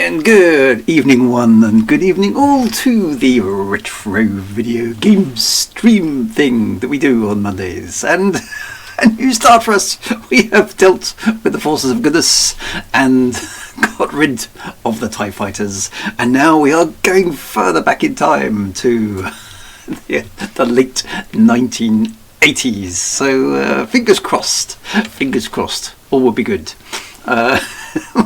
And good evening one, and good evening all to the retro video game stream thing that we do on Mondays. And a new start for us. We have dealt with the forces of goodness and got rid of the TIE fighters. And now we are going further back in time to the late 1980s. So fingers crossed, all will be good.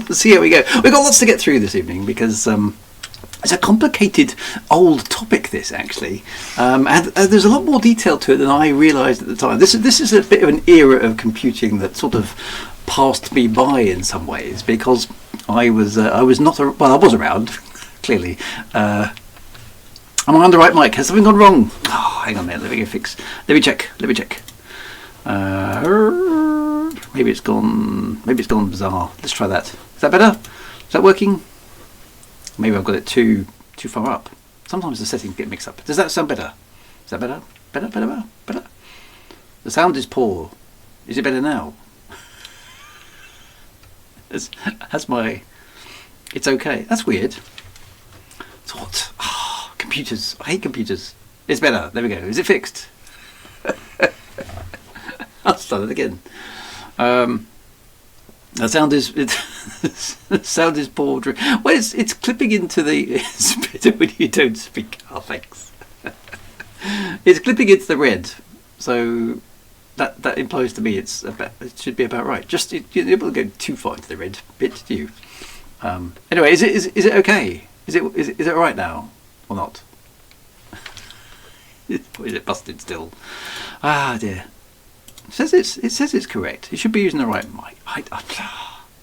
So here we go. We've got lots to get through this evening because it's a complicated old topic, this actually, and there's a lot more detail to it than I realised at the time. This is a bit of an era of computing that sort of passed me by in some ways because I was not I was around clearly. Am I on the right mic? Has something gone wrong? Oh, hang on a minute. Let me check. Maybe it's gone bizarre. Let's try that. Is that better? Is that working? Maybe I've got it too far up. Sometimes the settings get mixed up. Does that sound better? Is that better? Better? The sound is poor. Is it better now? It's okay. That's weird. It's what? Computers. I hate computers. It's better. There we go. Is it fixed? I'll start it again. The sound is poor. Well, it's clipping into the. It's better when you don't speak. Oh, thanks. It's clipping into the red, so that implies to me it should be about right. Just you're able to go too far into the red bit, do you? Anyway, is it okay? Is it all right now or not? Is it busted still? Ah dear. It says it's correct. It should be using the right mic.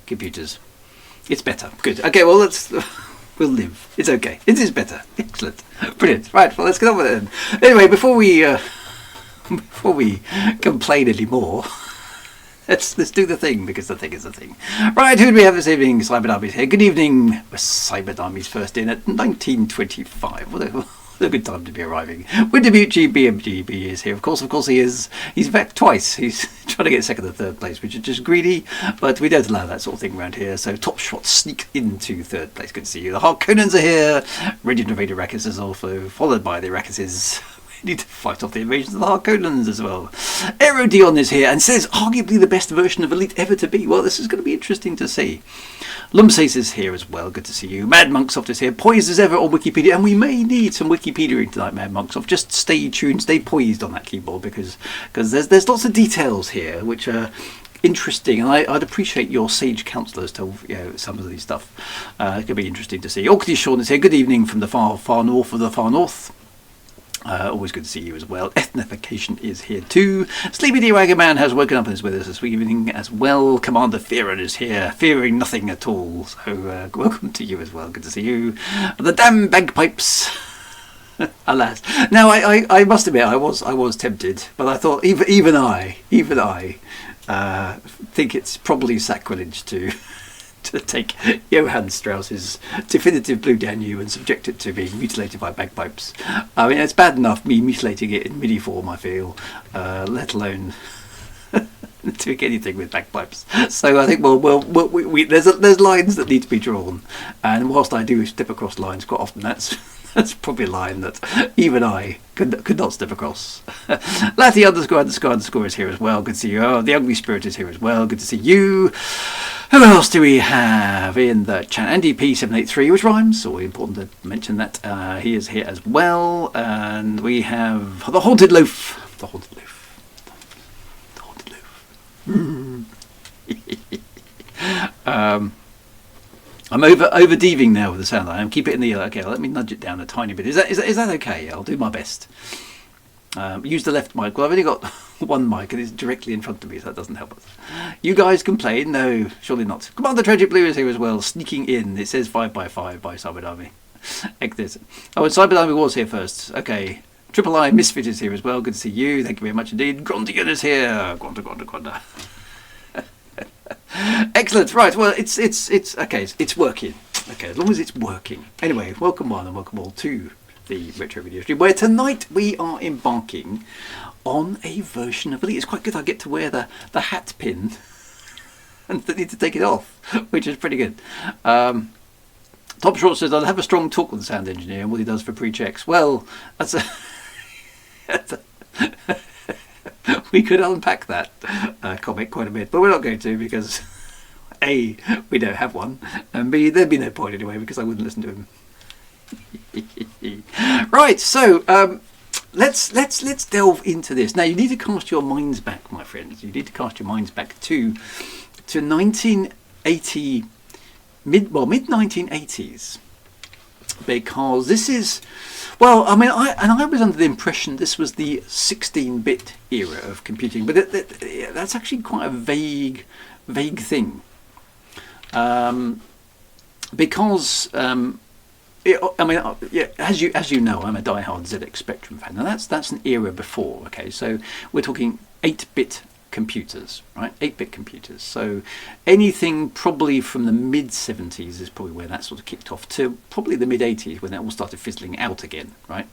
Computers. It's better. Good. Okay. Well, we'll live. It's okay. It is better. Excellent. Brilliant. Right. Well, let's get on with it then. Anyway, before we complain anymore, let's do the thing because the thing is the thing. Right. Who do we have this evening? Cyber Armies here. Good evening. Cyber Armies first in at 1925. What a good time to be arriving. Winterbucci BMGB is here. Of course he is. He's back twice. He's trying to get second and third place, which is just greedy, but we don't allow that sort of thing around here. So Top Shot sneak into third place. Good to see you. The Harkonnens are here. Radiant Invader Arrakis is also followed by the Arrakises. We need to fight off the invasions of the Harkonnens as well. Aerodion is here and says arguably the best version of Elite ever to be. Well, this is going to be interesting to see. Lumsace is here as well. Good to see you. Mad Monksoft is here. Poised as ever on Wikipedia. And we may need some Wikipediaing tonight, Mad Monksoft. Just stay tuned, stay poised on that keyboard because there's lots of details here which are interesting. And I'd appreciate your sage counsellors to some of these stuff. It could be interesting to see. Orchid Sean is here. Good evening from the far north of the far north. Always good to see you as well. Ethnification is here too. Sleepy D Wagon Man has woken up and is with us this evening as well. Commander Fearon is here, fearing nothing at all. So welcome to you as well. Good to see you. The damn bagpipes. Alas. Now I must admit I was tempted, but I thought even I think it's probably sacrilege to take Johann Strauss's definitive Blue Danube and subject it to being mutilated by bagpipes. I mean, it's bad enough me mutilating it in MIDI form, I feel, let alone doing anything with bagpipes. So I think, there's lines that need to be drawn, and whilst I do step across lines quite often, that's probably a line that even I could not step across. Latty __ is here as well. Good to see you. Oh, the Ugly Spirit is here as well. Good to see you. Who else do we have in the chat? Andy P783, which rhymes, so important to mention that. He is here as well. And we have the Haunted Loaf. The Haunted Loaf. I'm over-deaving now with the sound. I am. Keep it in the okay. Let me nudge it down a tiny bit. Is that okay? I'll do my best. Use the left mic. Well, I've only got one mic and it's directly in front of me, so that doesn't help us. You guys complain? No, surely not. Commander Tragic Blue is here as well, sneaking in. It says 5x5 by Cyber Army. Exit. Oh, and Cyber Army was here first. Okay. Triple I Misfit is here as well. Good to see you. Thank you very much indeed. Grondigan is here. Gronda. Excellent. Right. Well, it's okay. It's working. Okay, as long as it's working. Anyway, welcome one and welcome all to the Retro Video Stream, where tonight we are embarking on a version of Elite. It's quite good. I get to wear the hat pin and I need to take it off, which is pretty good. Top Short says, I'll have a strong talk with the sound engineer and what he does for pre-checks. Well, that's we could unpack that comic quite a bit, but we're not going to, because A, we don't have one, and B, there'd be no point anyway, because I wouldn't listen to him. Right, so let's delve into this. Now, you need to cast your minds back, my friends. You need to cast your minds back to 1980, mid 1980s, because this is, well, I mean, I was under the impression this was the 16-bit era of computing, but that's actually quite a vague thing, because as you know, I'm a die-hard ZX Spectrum fan, and that's an era before. Okay, so we're talking 8-bit computers, right? 8-bit computers. So anything probably from the mid-70s is probably where that sort of kicked off, to probably the mid-80s when that all started fizzling out again, right?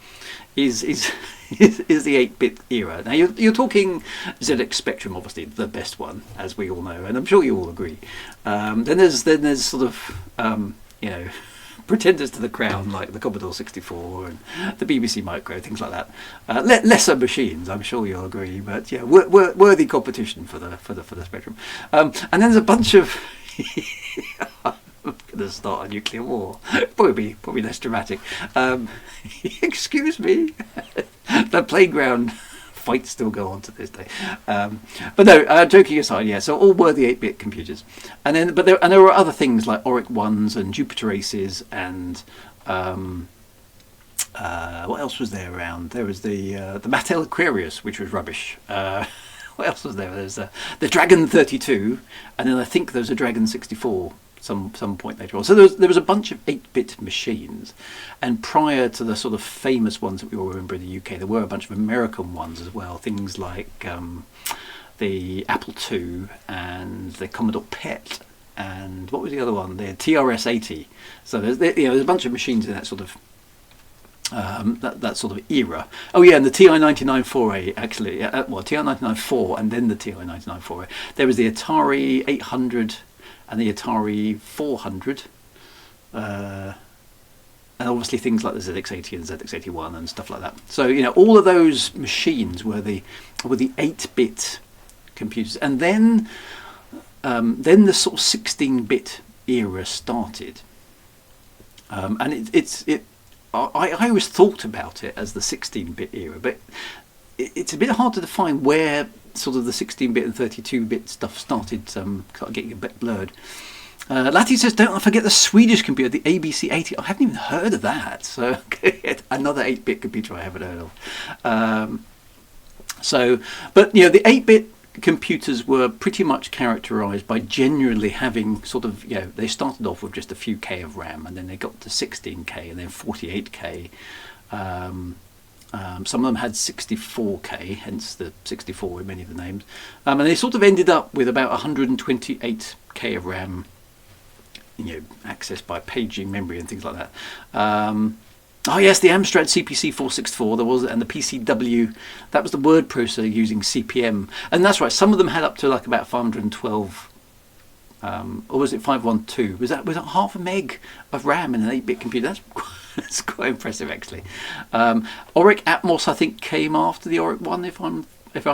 Is the 8-bit era. Now you're talking ZX Spectrum, obviously the best one, as we all know, and I'm sure you all agree. Then there's sort of pretenders to the crown like the Commodore 64 and the BBC Micro, things like that. Lesser machines, I'm sure you'll agree, but yeah, worthy competition for the Spectrum. And then there's a bunch of I'm going to start a nuclear war. Probably less dramatic. Excuse me. The playground fights still go on to this day. But no, joking aside, yeah, so all were the 8-bit computers. And then there were other things like Auric 1s and Jupiter Aces and what else was there around? There was the Mattel Aquarius, which was rubbish. What else was there? There's the Dragon 32, and then I think there's a Dragon 64 some point later on. So there was a bunch of 8-bit machines, and prior to the sort of famous ones that we all remember in the UK, there were a bunch of American ones as well. Things like the Apple II and the Commodore PET, and what was the other one? The TRS-80. So there's a bunch of machines in that sort of that sort of era. Oh yeah, and the TI-99/4A actually. TI-99/4 and then the TI-99/4A. There was the Atari 800. And the Atari 400, and obviously things like the ZX80 and ZX81 and stuff like that. So all of those machines were the 8-bit computers, and then the sort of 16-bit era started, and I always thought about it as the 16-bit era, but it's a bit hard to define where sort of the 16-bit and 32-bit stuff started getting a bit blurred. Lati says, don't forget the Swedish computer, the ABC-80. I haven't even heard of that. So another 8-bit computer I haven't heard of. But the 8-bit computers were pretty much characterized by generally having sort of, they started off with just a few K of RAM, and then they got to 16K and then 48K. Some of them had 64K, hence the 64 with many of the names. And they sort of ended up with about 128K of RAM, accessed by paging memory and things like that. Oh yes, the Amstrad CPC 464 there was, and the PCW, that was the word processor using CPM. And that's right, some of them had up to like about 512, or was it 512? Was that half a meg of RAM in an 8-bit computer? That's quite impressive, actually. Auric Atmos, I think, came after the Auric 1, if I'm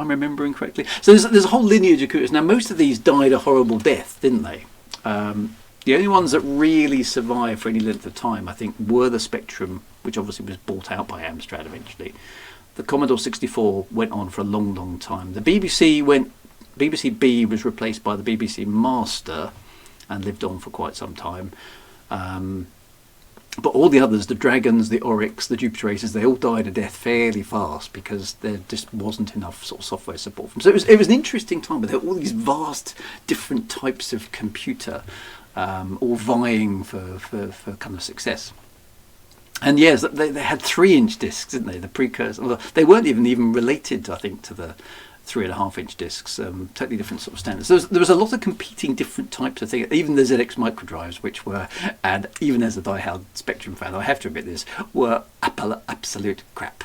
remembering correctly. So there's a whole lineage of computers. Now, most of these died a horrible death, didn't they? The only ones that really survived for any length of time, I think, were the Spectrum, which obviously was bought out by Amstrad eventually. The Commodore 64 went on for a long, long time. The BBC B was replaced by the BBC Master and lived on for quite some time. But all the others, the Dragons, the Aurics, the Jupiter Aces, they all died a death fairly fast because there just wasn't enough sort of software support for them. So it was an interesting time, but there were all these vast different types of computer, all vying for kind of success. And yes, they had 3-inch discs, didn't they? The precursor. Well, they weren't even related, I think, to the 3.5-inch discs, totally different sort of standards. There was a lot of competing different types of things. Even the ZX microdrives, which were, and even as a die-hard Spectrum fan, I have to admit this, were absolute crap.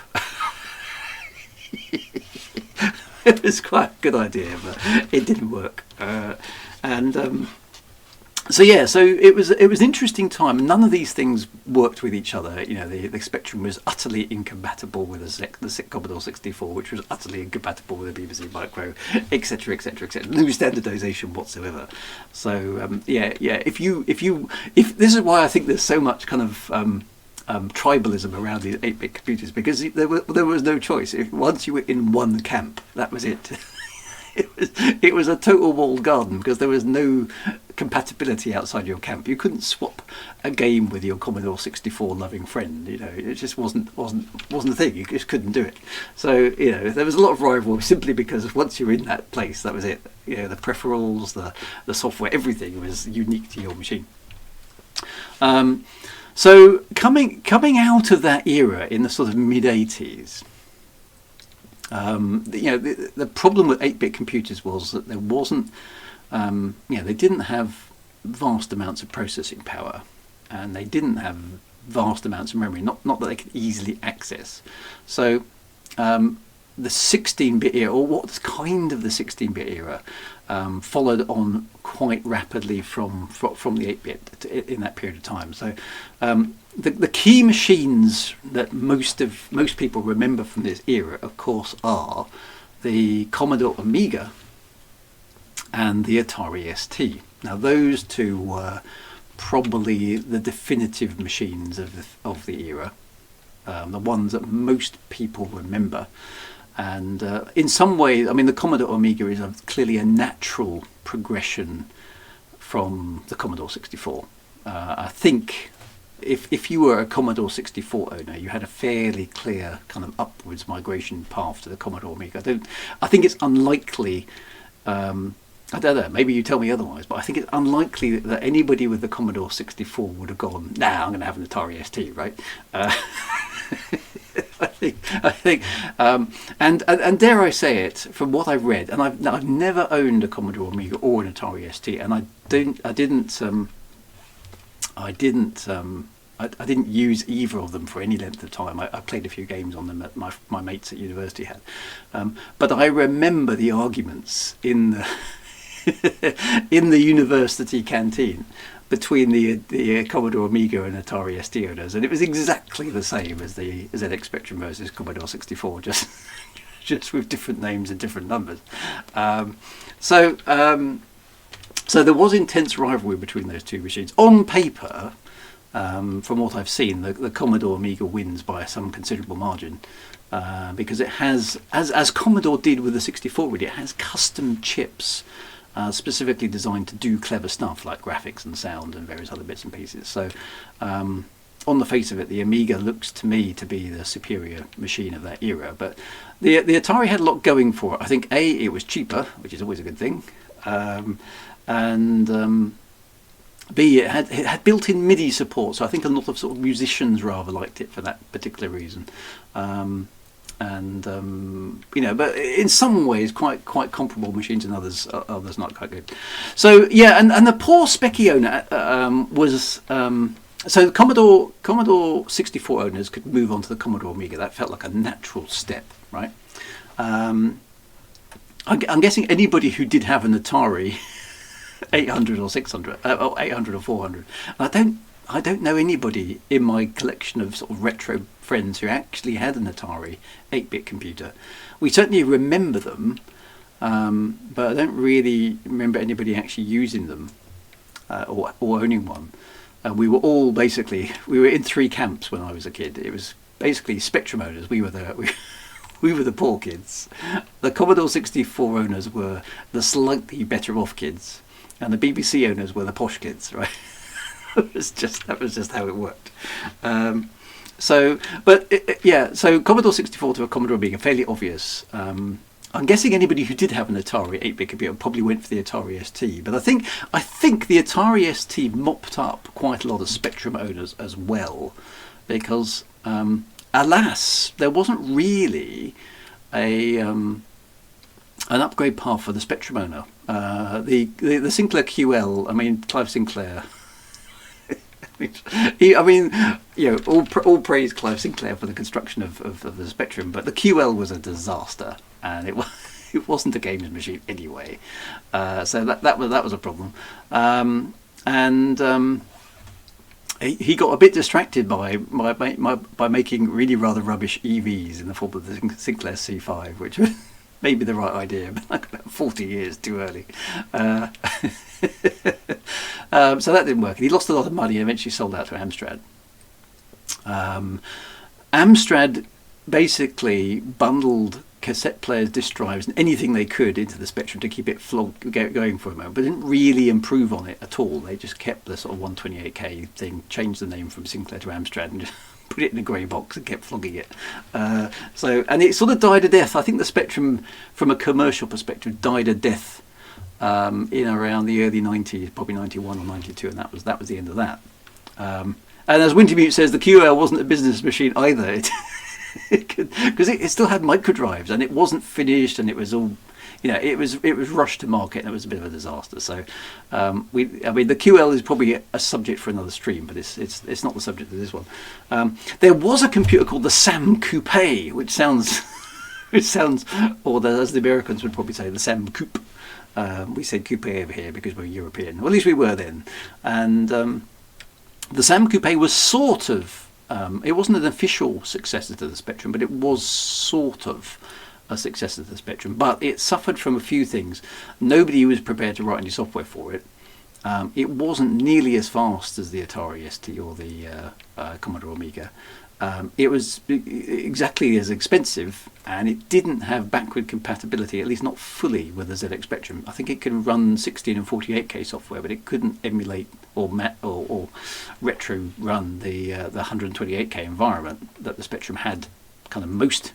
It was quite a good idea, but it didn't work. So yeah, so it was an interesting time. None of these things worked with each other. You know, the Spectrum was utterly incompatible with the Commodore 64, which was utterly incompatible with the BBC Micro, etc., etc., etc. No standardization whatsoever. So yeah. If this is why I think there's so much kind of tribalism around these 8-bit computers, because there was no choice. Once you were in one camp, that was it. It was a total walled garden, because there was no compatibility outside your camp. You couldn't swap a game with your Commodore 64 loving friend. You know, it just wasn't a thing. You just couldn't do it. So you know, there was a lot of rivalry simply because once you're in that place, that was it. You know, the peripherals, the software, everything was unique to your machine. So coming out of that era in the sort of mid-80s. You know, the problem with 8-bit computers was that there wasn't, you know, they didn't have vast amounts of processing power, and they didn't have vast amounts of memory, not that they could easily access. So the 16-bit era, or what's kind of the 16-bit era, followed on quite rapidly from the 8-bit in that period of time. So the key machines that most people remember from this era, of course, are the Commodore Amiga and the Atari ST. Now, those two were probably the definitive machines of the era, the ones that most people remember. And in some ways, I mean, the Commodore Amiga is clearly a natural progression from the Commodore 64. I think if you were a Commodore 64 owner, you had a fairly clear kind of upwards migration path to the Commodore Amiga. I think it's unlikely, I don't know, maybe you tell me otherwise, but I think it's unlikely that anybody with the Commodore 64 would have gone, nah, I'm going to have an Atari ST, right? I think, and dare I say it, from what I've read, and I've never owned a Commodore Amiga or an Atari ST, and I didn't use either of them for any length of time. I played a few games on them that my mates at university had, but I remember the arguments in the in the university canteen between the Commodore Amiga and Atari ST owners, and it was exactly the same as the ZX Spectrum versus Commodore 64, just with different names and different numbers. So there was intense rivalry between those two machines. On paper, from what I've seen, the Commodore Amiga wins by some considerable margin, because it has, as Commodore did with the 64, really, it has custom chips specifically designed to do clever stuff like graphics and sound and various other bits and pieces. So on the face of it, the Amiga looks to me to be the superior machine of that era. But the Atari had a lot going for it. I think A, it was cheaper, which is always a good thing, and B, it had built-in MIDI support. So I think a lot of sort of musicians rather liked it for that particular reason. You know, but in some ways quite comparable machines, and others not quite good. So yeah, and the poor Specky owner was so the Commodore 64 owners could move on to the Commodore Amiga. That felt like a natural step, right? I'm guessing anybody who did have an Atari 800 or 600 or 800 or 400. I don't know anybody in my collection of sort of retro friends who actually had an Atari 8-bit computer. We certainly remember them, but I don't really remember anybody actually using them or owning one. We were all we were in three camps when I was a kid. It was basically Spectrum owners. We were the poor kids. The Commodore 64 owners were the slightly better off kids, and the BBC owners were the posh kids, right? That was just how it worked. So Commodore 64 to a Commodore Amiga, fairly obvious. I'm guessing anybody who did have an Atari 8-bit computer probably went for the Atari ST, but I think the Atari ST mopped up quite a lot of Spectrum owners as well, because alas, there wasn't really an upgrade path for the Spectrum owner. The Sinclair QL, I mean, Clive Sinclair. I mean, you know, all praise Clive Sinclair for the construction of the Spectrum, but the QL was a disaster, and it wasn't a games machine anyway. So that was a problem. and he got a bit distracted by making really rather rubbish EVs in the form of the Sinclair C5, which was maybe the right idea, but like about 40 years too early. So that didn't work. And he lost a lot of money and eventually sold out to Amstrad. Amstrad basically bundled cassette players, disk drives, and anything they could into the Spectrum to keep it going for a moment, but didn't really improve on it at all. They just kept the sort of 128K thing, changed the name from Sinclair to Amstrad, and just put it in a grey box and kept flogging it. And it sort of died a death. I think the Spectrum, from a commercial perspective, died a death in around the early 90s, probably 91 or 92, and that was the end of that. And as Wintermute says, the QL wasn't a business machine either. Because it still had microdrives, and it wasn't finished, and it was all, it was rushed to market, and it was a bit of a disaster. So, the QL is probably a subject for another stream, but it's not the subject of this one. There was a computer called the Sam Coupe, which sounds, or as the Americans would probably say, the Sam Coupe. We said coupe over here because we're European, or at least we were then. And the Sam Coupe was sort of. It wasn't an official successor to the Spectrum, but it was sort of a successor to the Spectrum. But it suffered from a few things. Nobody was prepared to write any software for it. It wasn't nearly as fast as the Atari ST or the Commodore Amiga. It was exactly as expensive, and it didn't have backward compatibility, at least not fully, with the ZX Spectrum. I think it can run 16 and 48K software, but it couldn't emulate or retro run the 128K environment that the Spectrum had kind of most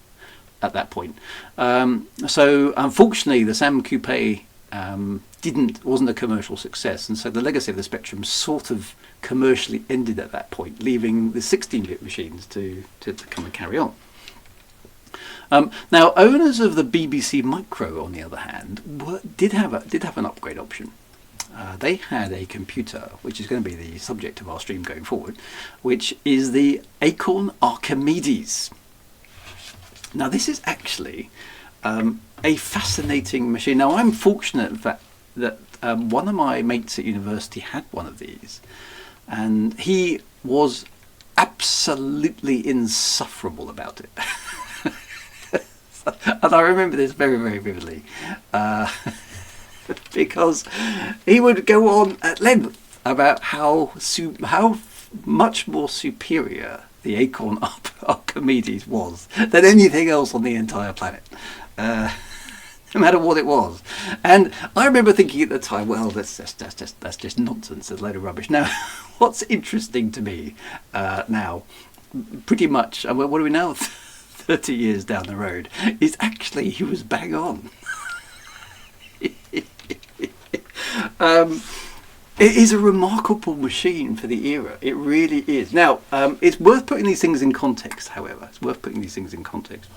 at that point. So unfortunately, the Sam Coupe wasn't a commercial success, and so the legacy of the Spectrum sort of commercially ended at that point, leaving the 16-bit machines to come and carry on. Now, owners of the BBC Micro, on the other hand, did have an upgrade option. They had a computer, which is going to be the subject of our stream going forward, which is the Acorn Archimedes. Now, this is actually a fascinating machine. Now, I'm fortunate, in fact, that one of my mates at university had one of these, and he was absolutely insufferable about it. And I remember this very, very vividly, because he would go on at length about how much more superior the Acorn Archimedes was than anything else on the entire planet. No matter what it was. And I remember thinking at the time, well, that's just nonsense, a load of rubbish. Now, what's interesting to me now, pretty much, what are we now, 30 years down the road, is actually he was bang on. It is a remarkable machine for the era. It really is. Now, it's worth putting these things in context, however. It's worth putting these things in context.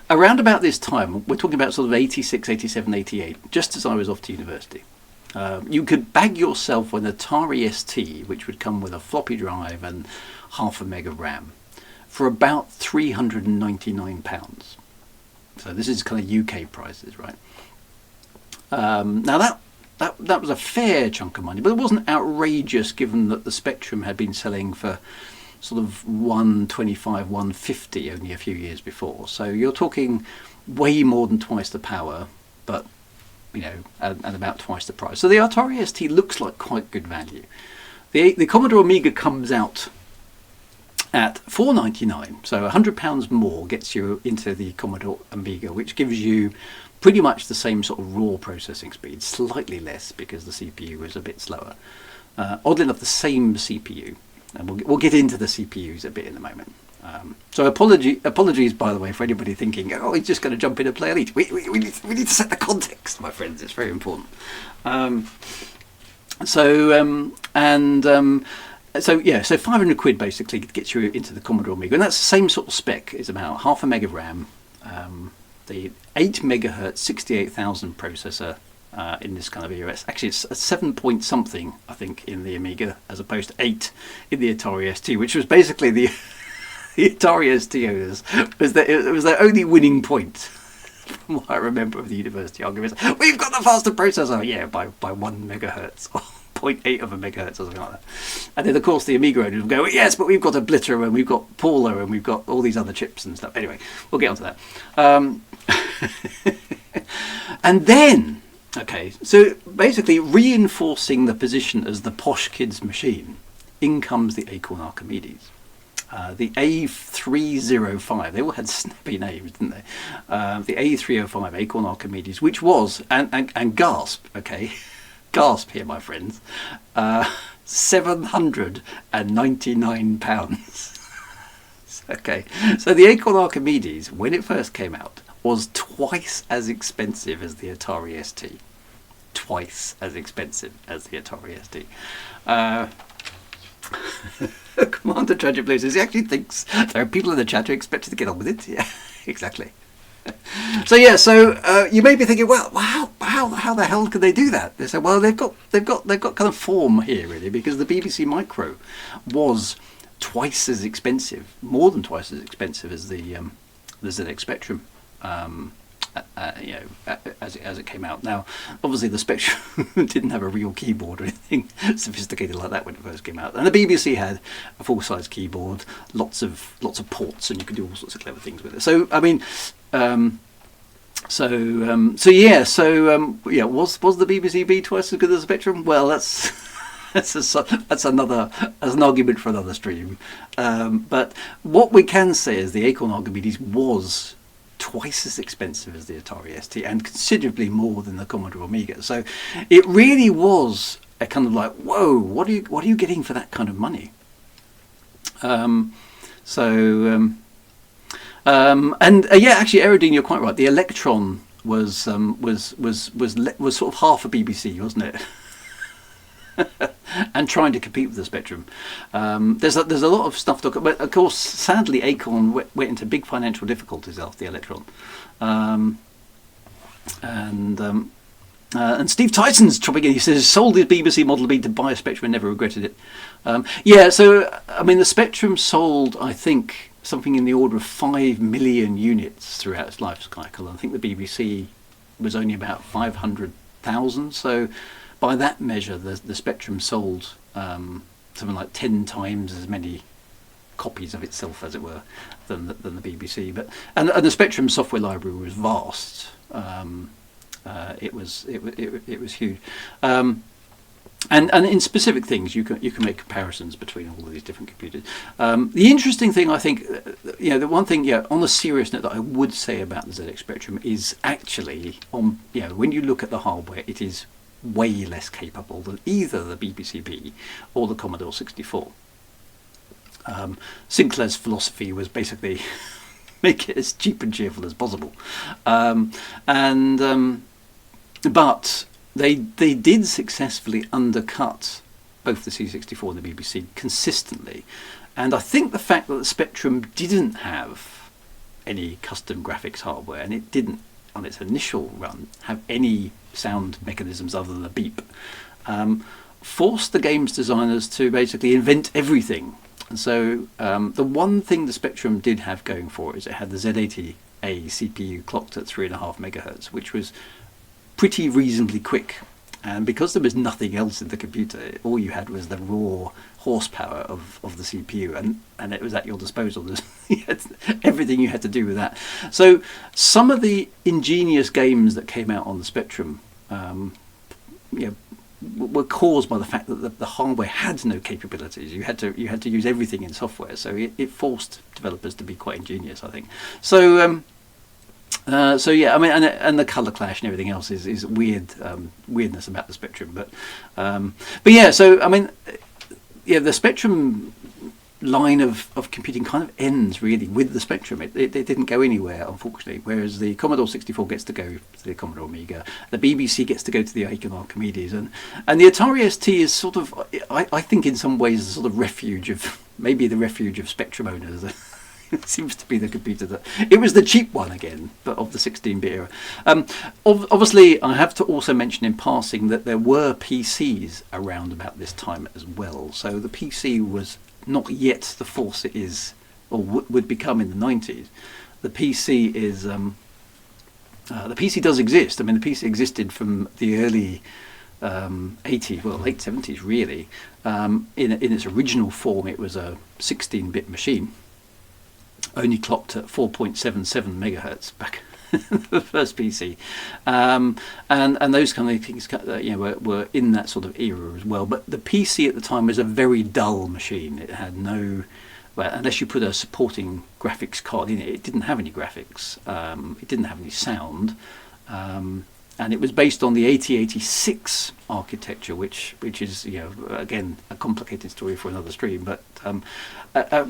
Around about this time, we're talking about sort of 86, 87, 88, just as I was off to university. You could bag yourself an Atari ST, which would come with a floppy drive and half a meg of RAM, for about £399. So this is kind of UK prices, right? Now that was a fair chunk of money, but it wasn't outrageous given that the Spectrum had been selling for sort of 125, 150 only a few years before. So you're talking way more than twice the power, but and about twice the price. So the Atari ST looks like quite good value. The Commodore Amiga comes out at $499, so £100 more gets you into the Commodore Amiga, which gives you pretty much the same sort of raw processing speed, slightly less because the CPU was a bit slower. Oddly enough, the same CPU, and we'll get into the CPUs a bit in a moment. So apologies, by the way, for anybody thinking, oh, he's just going to jump in and play Elite. We need to set the context, my friends. It's very important. So 500 quid basically gets you into the Commodore Amiga, and that's the same sort of spec. It's about half a meg of RAM, the 8 megahertz 68,000 processor in this kind of era. Actually, it's a 7 point something, I think, in the Amiga, as opposed to 8 in the Atari ST, which was basically the Atari ST owners, it was their only winning point, from what I remember of the university arguments. We've got the faster processor, yeah, by 1 megahertz 0.8 of a megahertz or something like that. And then, of course, the Amiga owners will go, yes, but we've got a Blitter and we've got Paula and we've got all these other chips and stuff. Anyway, we'll get onto that. And then, okay, so basically reinforcing the position as the posh kid's machine, in comes the Acorn Archimedes. The A305, they all had snappy names, didn't they? The A305 Acorn Archimedes, which was, and gasp, okay, gasp here, my friends, £799. Okay, so the Acorn Archimedes, when it first came out, was twice as expensive as the Atari ST. Twice as expensive as the Atari ST. Commander Tragic Blue says he actually thinks there are people in the chat who expect you to get on with it. Yeah, exactly. So yeah, you may be thinking, well, how the hell could they do that? They say, well, they've got kind of form here really, because the BBC Micro was twice as expensive, more than twice as expensive as the ZX Spectrum. As it came out. Now, obviously, the Spectrum didn't have a real keyboard or anything sophisticated like that when it first came out, and the BBC had a full-size keyboard, lots of ports, and you could do all sorts of clever things with it. So, I mean, was the BBC B twice as good as the Spectrum? Well, that's an argument for another stream. But what we can say is the Acorn Archimedes was twice as expensive as the Atari ST and considerably more than the Commodore Amiga. So it really was a kind of like, whoa, what are you getting for that kind of money? Actually, Aerodine, you're quite right. The Electron was sort of half a BBC, wasn't it? And trying to compete with the Spectrum. There's a lot of stuff to talk about, but of course, sadly, Acorn went into big financial difficulties after the Electron. And Steve Tyson's chopping in. He says sold his BBC Model B to buy a Spectrum and never regretted it. So I mean, the Spectrum sold, I think, something in the order of 5 million units throughout its life cycle. I think the BBC was only about 500,000. So by that measure, the Spectrum sold something like 10 times as many copies of itself, as it were, than the BBC. But and the Spectrum software library was vast. It was huge. And in specific things, you can make comparisons between all of these different computers. The interesting thing, I think, the one thing, on a serious note, that I would say about the ZX Spectrum is actually, when you look at the hardware, it is way less capable than either the BBC B or the Commodore 64. Sinclair's philosophy was basically make it as cheap and cheerful as possible, but they did successfully undercut both the C64 and the BBC consistently, and I think the fact that the Spectrum didn't have any custom graphics hardware, and it didn't on its initial run have any sound mechanisms other than a beep, forced the games designers to basically invent everything. And so the one thing the Spectrum did have going for it is it had the Z80A CPU clocked at 3.5 megahertz, which was pretty reasonably quick. And because there was nothing else in the computer, all you had was the raw horsepower of the CPU, and it was at your disposal. Everything you had to do with that. So some of the ingenious games that came out on the Spectrum were caused by the fact that the hardware had no capabilities. You had to use everything in software, so it forced developers to be quite ingenious, I think. So I mean, and the color clash and everything else is weirdness about the Spectrum, but yeah. So I mean, the Spectrum line of computing kind of ends really with the Spectrum. It didn't go anywhere, unfortunately, whereas the Commodore 64 gets to go to the Commodore Amiga, the BBC gets to go to the Acorn Archimedes, and the Atari ST is sort of, I think in some ways, a sort of refuge of Spectrum owners. It seems to be the computer that it was the cheap one again, but of the 16-bit era. Obviously, I have to also mention in passing that there were PCs around about this time as well. So the PC was not yet the force it is, or would become in the 90s. The PC is the PC does exist. I mean, the PC existed from the early late 70s really. In its original form, it was a 16-bit machine, only clocked at 4.77 megahertz back the first PC, and those kind of things, were in that sort of era as well. But the PC at the time was a very dull machine. It had no, well, unless you put a supporting graphics card in it, it didn't have any graphics. It didn't have any sound. And it was based on the 8086 architecture, which is, again, a complicated story for another stream, but a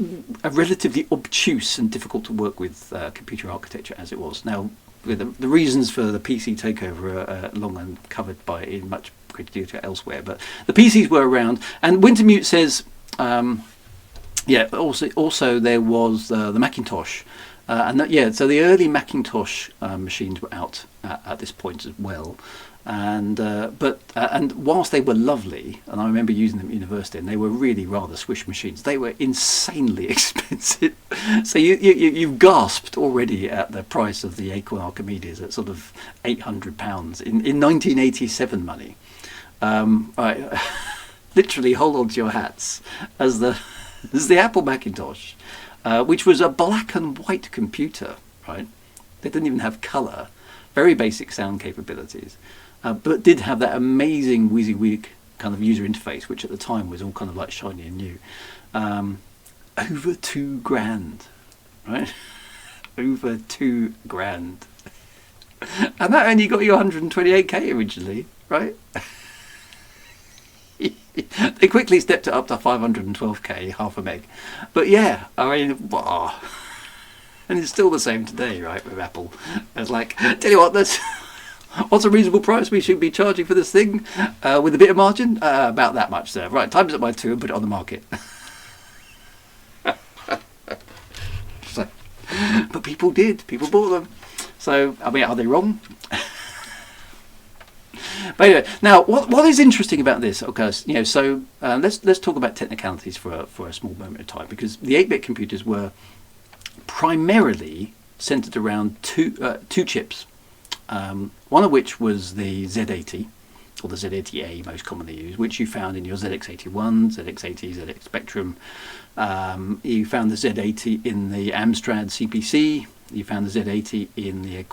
relatively obtuse and difficult to work with computer architecture as it was. Now, the reasons for the PC takeover are long and covered in much greater detail elsewhere, but the PCs were around. And Wintermute says, also there was the Macintosh. So the early Macintosh machines were out at this point as well, and whilst they were lovely, and I remember using them at university, and they were really rather swish machines, they were insanely expensive. So you've gasped already at the price of the Acorn Archimedes at sort of £800 in 1987 money. Right, literally hold on to your hats as the Apple Macintosh. Which was a black and white computer, right? They didn't even have colour, very basic sound capabilities, but did have that amazing WYSIWYG kind of user interface, which at the time was all kind of like shiny and new. Over £2,000, right? Over £2,000, and that only got you 128k originally, right? They quickly stepped it up to 512k, half a meg. But yeah, I mean, wow. And it's still the same today, right, with Apple. It's like, tell you what, what's a reasonable price we should be charging for this thing with a bit of margin? About that much, sir. Right, times it by 2 and put it on the market. But people did. People bought them. So, I mean, are they wrong? But anyway, now what is interesting about this? Okay, so let's talk about technicalities for a small moment of time, because the 8-bit computers were primarily centered around two chips, one of which was the Z80, or the Z80A most commonly used, which you found in your ZX81, ZX80, ZX Spectrum. You found the Z80 in the Amstrad CPC. You found the Z80 in the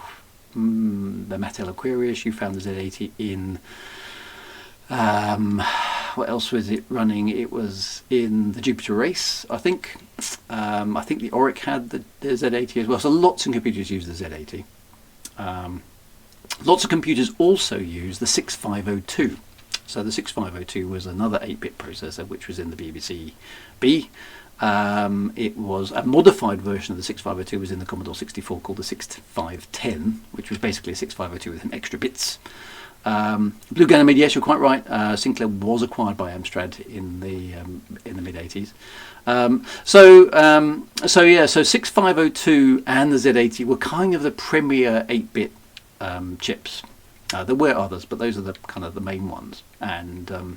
Mattel Aquarius. You found the Z80 in what else was it running? It was in the Jupiter Race, I think. I think the Oric had the Z80 as well. So lots of computers use the Z80. Lots of computers also use the 6502. So the 6502 was another 8-bit processor which was in the BBC B. It was a modified version of the 6502 was in the Commodore 64 called the 6510, which was basically a 6502 with some extra bits. Blue Ganymede, yes, you're quite right. Sinclair was acquired by Amstrad in the mid 80s. So 6502 and the Z80 were kind of the premier 8-bit chips. There were others, but those are the kind of the main ones. And the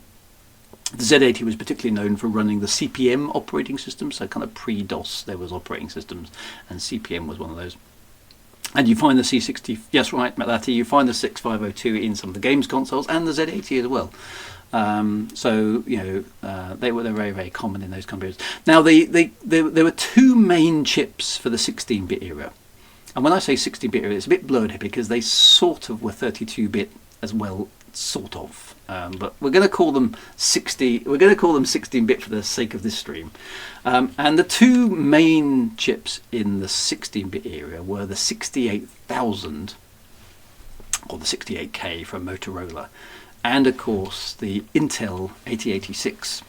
Z80 was particularly known for running the CP/M operating system, so kind of pre-DOS there was operating systems, and CP/M was one of those. And you find the C60, yes, right, Matati, you find the 6502 in some of the games consoles, and the Z80 as well. They were very, very common in those computers. Now, there were two main chips for the 16-bit era. And when I say 16-bit era, it's a bit blurred here because they sort of were 32-bit as well, sort of. But we're going to call them 16-bit for the sake of this stream. And the two main chips in the 16-bit era were the 68000 or the 68K from Motorola, and of course the Intel 8086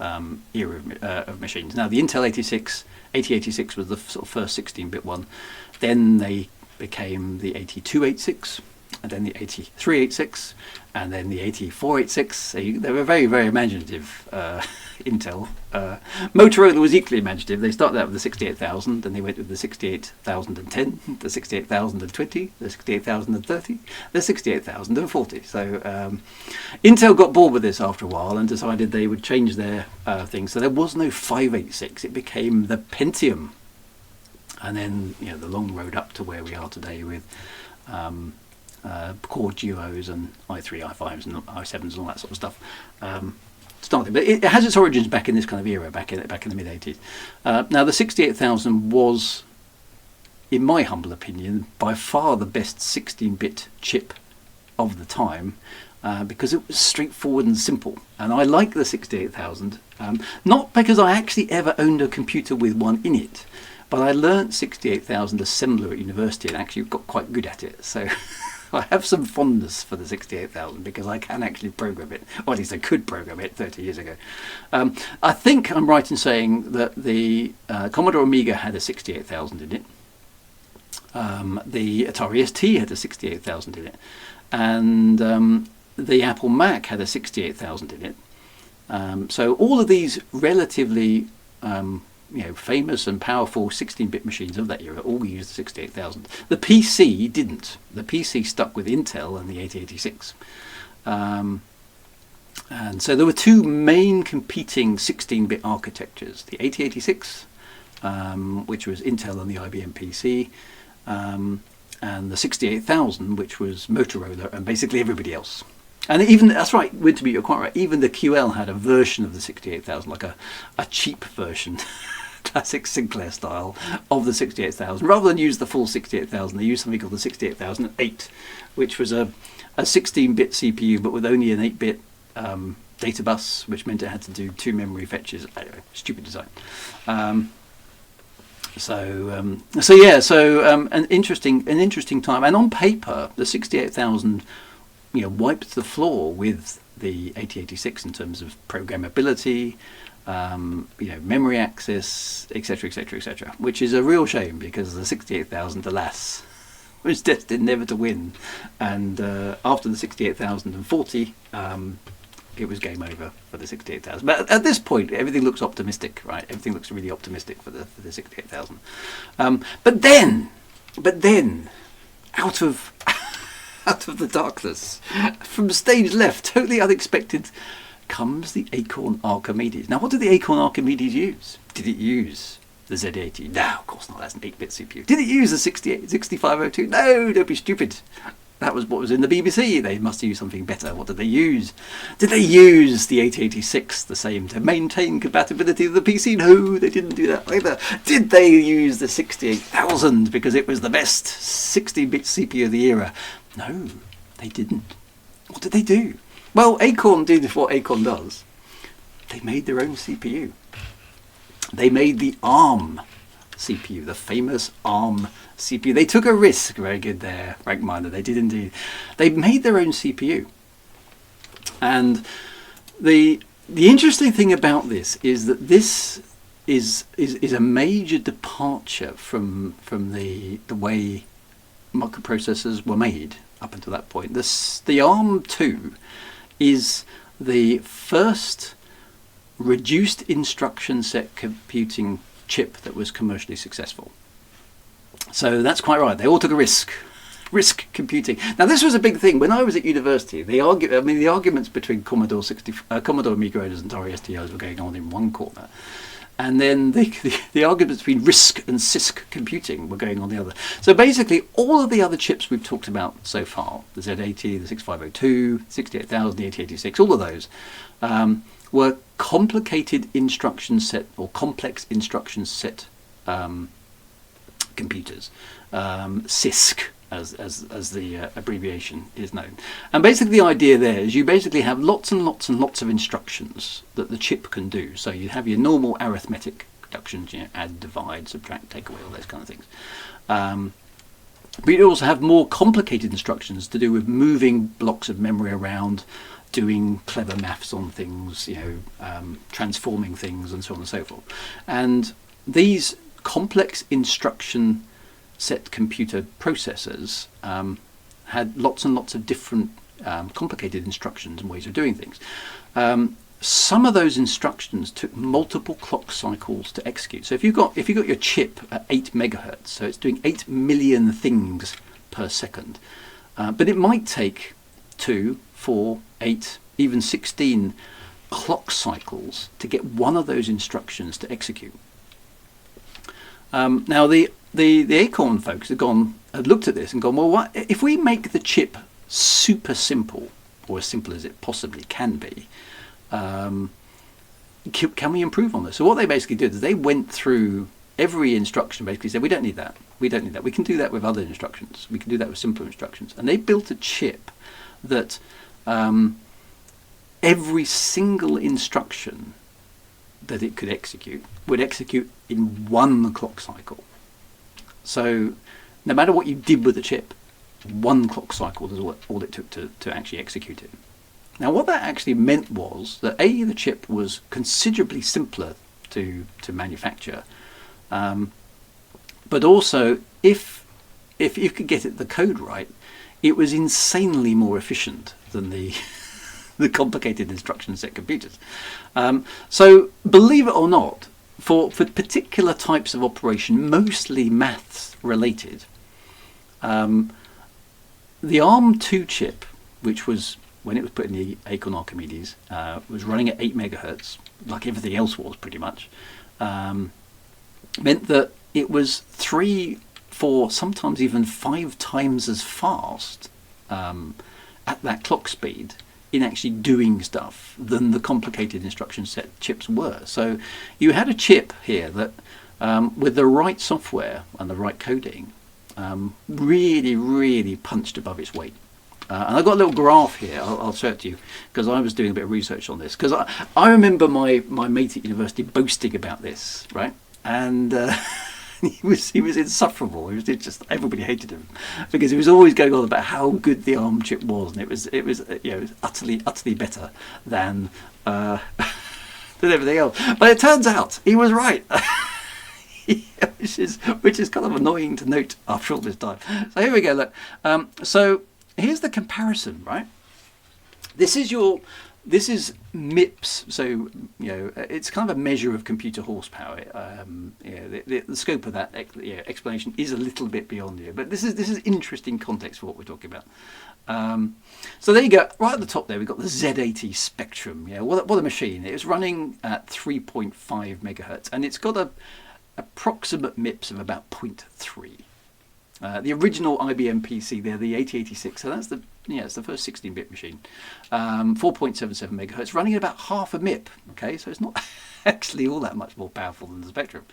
era of machines. Now the Intel 8086 was the sort of first 16-bit one. Then they became the 8286, and then the 8386, and then the 8486. So they were very, very imaginative, Intel. Motorola was equally imaginative. They started out with the 68000, and they went with the 68010, the 68020, the 68030, the 68040. So Intel got bored with this after a while and decided they would change their thing. So there was no 586. It became the Pentium. And then, the long road up to where we are today with core duos and i3, i5s and i7s and all that sort of stuff. Starting, but it has its origins back in this kind of era, back in the mid 80s. Now the 68000 was, in my humble opinion, by far the best 16-bit chip of the time, because it was straightforward and simple. And I like the 68000, not because I actually ever owned a computer with one in it, but I learnt 68000 assembler at university and actually got quite good at it. So I have some fondness for the 68000 because I can actually program it, or at least I could program it 30 years ago. I think I'm right in saying that the Commodore Amiga had a 68000 in it. The Atari ST had a 68000 in it, and the Apple Mac had a 68000 in it. So all of these relatively famous and powerful 16-bit machines of that era all used the 68000. The PC didn't. The PC stuck with Intel and the 8086. And so there were two main competing 16-bit architectures: the 8086, which was Intel and the IBM PC, and the 68000, which was Motorola and basically everybody else. And even, that's right, Winterby, you're quite right, even the QL had a version of the 68000, like a cheap version, classic Sinclair style, of the 68000. Rather than use the full 68000, they used something called the 68008, which was a 16-bit CPU, but with only an 8-bit data bus, which meant it had to do 2 memory fetches. Anyway, stupid design. An interesting time. And on paper, the 68000 wiped the floor with the 8086 in terms of programmability, memory access, etc., etc., etc. Which is a real shame because the 68000, alas, was destined never to win. And after the 68040, it was game over for the 68000. But at this point, everything looks optimistic, right? Everything looks really optimistic for the 68000. But then, out of the darkness, from stage left, totally unexpected, comes the Acorn Archimedes. Now, what did the Acorn Archimedes use? Did it use the Z80? No, of course not. That's an 8-bit CPU. Did it use the 6502? No, don't be stupid. That was what was in the BBC. They must use something better. What did they use? Did they use the 8086 the same to maintain compatibility with the PC? No, they didn't do that either. Did they use the 68000 because it was the best 16-bit CPU of the era? No, they didn't. What did they do? Well, Acorn did what Acorn does. They made their own CPU. They made the ARM CPU, the famous ARM CPU. They took a risk. Very good there, Frank Miner. They did indeed. They made their own CPU. And the interesting thing about this is that this is a major departure from the way microprocessors were made up until that point. The ARM2 is the first reduced instruction set computing chip that was commercially successful. So that's quite right. They all took a risk. Risk computing. Now this was a big thing when I was at university. The arguments between Commodore Amiga owners and Atari STOs were going on in one corner, and then the arguments between RISC and CISC computing were going on the other. So basically, all of the other chips we've talked about so far, the Z80, the 6502, 68000, the 8086, all of those were complicated instruction set or complex instruction set computers, CISC as the abbreviation is known. And basically the idea there is you basically have lots and lots and lots of instructions that the chip can do. So you have your normal arithmetic deductions, add, divide, subtract, take away, all those kind of things. But you also have more complicated instructions to do with moving blocks of memory around, doing clever maths on things, transforming things and so on and so forth. And these complex instruction set computer processors had lots and lots of different complicated instructions and ways of doing things. Some of those instructions took multiple clock cycles to execute. So if you've got your chip at 8 megahertz, so it's doing 8 million things per second, but it might take 2, 4, 8, even 16 clock cycles to get one of those instructions to execute. Now the Acorn folks have gone had looked at this and gone, well, what if we make the chip super simple, or as simple as it possibly can be? Can we improve on this? So what they basically did is they went through every instruction, basically said, we don't need that. We don't need that. We can do that with other instructions. We can do that with simpler instructions. And they built a chip that every single instruction that it could execute would execute in one clock cycle. So no matter what you did with the chip, one clock cycle is all it took to actually execute it. Now what that actually meant was that the chip was considerably simpler to manufacture, but also if you could get the code right, it was insanely more efficient than the the complicated instruction set computers. So believe it or not, for particular types of operation, mostly maths related, the ARM2 chip, which was, when it was put in the Acorn Archimedes, was running at 8 megahertz, like everything else was pretty much, meant that it was 3, 4, sometimes even 5 times as fast at that clock speed in actually doing stuff than the complicated instruction set chips were. So you had a chip here that, with the right software and the right coding, really punched above its weight. And I've got a little graph here, I'll show it to you, because I was doing a bit of research on this. Because I remember my mate at university boasting about this, right? And he was insufferable. It was just, everybody hated him because he was always going on about how good the ARM chip was, and it was utterly better than than everything else. But it turns out he was right. which is kind of annoying to note after all this time. So here we go. Look, so here's the comparison, right? This is MIPS, so it's kind of a measure of computer horsepower. The scope of that explanation is a little bit beyond you, but this is interesting context for what we're talking about. So there you go. Right at the top there, we've got the Z80 Spectrum. What a machine! It was running at 3.5 megahertz, and it's got a approximate MIPS of about 0.3. The original IBM PC there, the 8086, so that's it's the first 16-bit machine, 4.77 megahertz, running at about half a MIP. Okay, so it's not actually all that much more powerful than the Spectrum.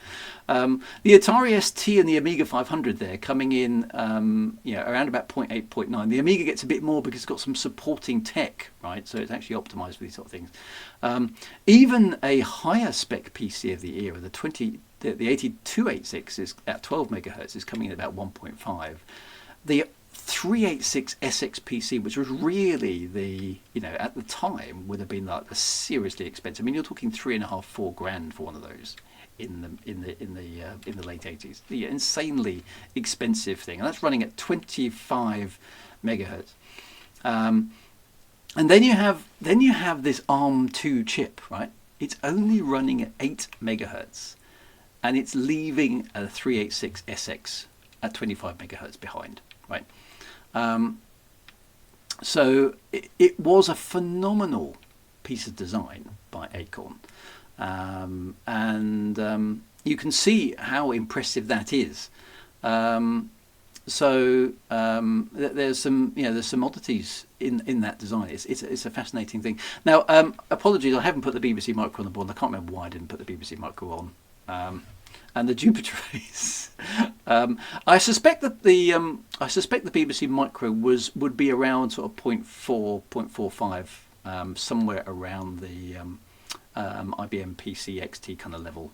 The Atari ST and the Amiga 500 there coming in, around about 0.8, 0.9. The Amiga gets a bit more because it's got some supporting tech, right? So it's actually optimized for these sort of things. Even a higher spec PC of the era, the 8286 is at 12 megahertz, is coming in about 1.5. The 386 SX PC, which was really the, at the time would have been like a seriously expensive. I mean, you're talking $3,500, $4,000 for one of those in the late 80s. The insanely expensive thing, and that's running at 25 megahertz. And then you have this ARM2 chip, right? It's only running at 8 megahertz. And it's leaving a 386 SX at 25 megahertz behind, right? So it was a phenomenal piece of design by Acorn, and you can see how impressive that is. There's some oddities in that design. It's a fascinating thing. Now, apologies, I haven't put the BBC Micro on the board. I can't remember why I didn't put the BBC Micro on. And the Jupiter race. I suspect that the BBC Micro would be around sort of 0.4, 0.45, somewhere around the IBM PC XT kind of level.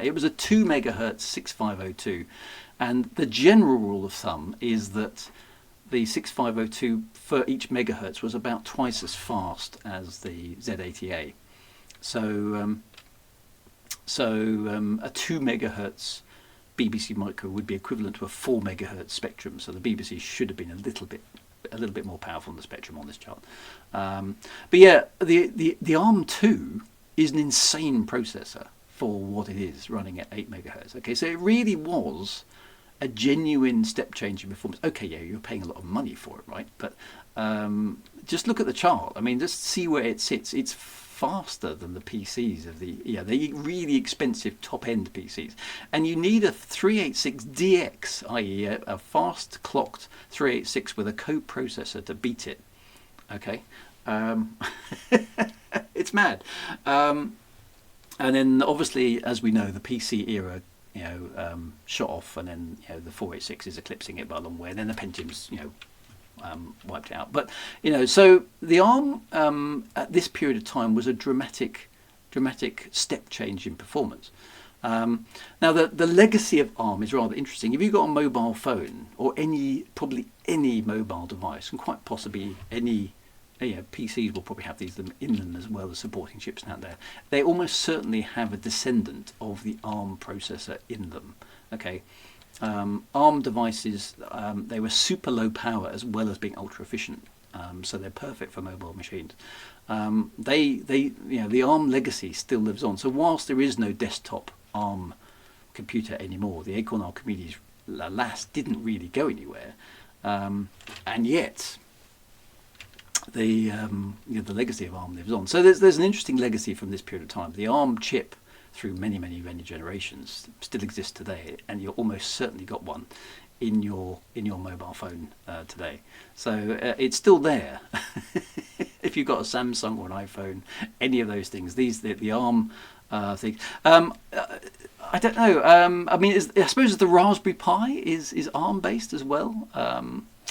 It was a 2 megahertz 6502, and the general rule of thumb is that the 6502 for each megahertz was about twice as fast as the Z80A. So a 2 megahertz BBC Micro would be equivalent to a 4 megahertz Spectrum. So the BBC should have been a little bit more powerful than the Spectrum on this chart. But yeah, the ARM2 is an insane processor for what it is, running at 8 megahertz. Okay, so it really was a genuine step change in performance. Okay, yeah, you're paying a lot of money for it, right? But just look at the chart. I mean, just see where it sits. It's faster than the PCs of the the really expensive top-end PCs, and you need a 386DX, i.e. a fast clocked 386 with a coprocessor to beat it. Okay, it's mad. And then obviously, as we know, the PC era shot off, and then the 486 is eclipsing it by a long way, and then the Pentiums wiped out. But so the ARM at this period of time was a dramatic step change in performance. Now the legacy of ARM is rather interesting. If you've got a mobile phone or probably any mobile device, and quite possibly any PCs will probably have these in them as well as supporting chips out there, they almost certainly have a descendant of the ARM processor in them. Okay. ARM devices, they were super low power as well as being ultra efficient, so they're perfect for mobile machines. The ARM legacy still lives on. So whilst there is no desktop ARM computer anymore, the Acorn Archimedes, alas, didn't really go anywhere, and yet the legacy of ARM lives on. So there's an interesting legacy from this period of time. The ARM chip, through many generations, still exists today, and you've almost certainly got one in your mobile phone today. So it's still there. If you've got a Samsung or an iPhone, any of those things, the ARM things. I don't know. I suppose the Raspberry Pi is ARM based as well.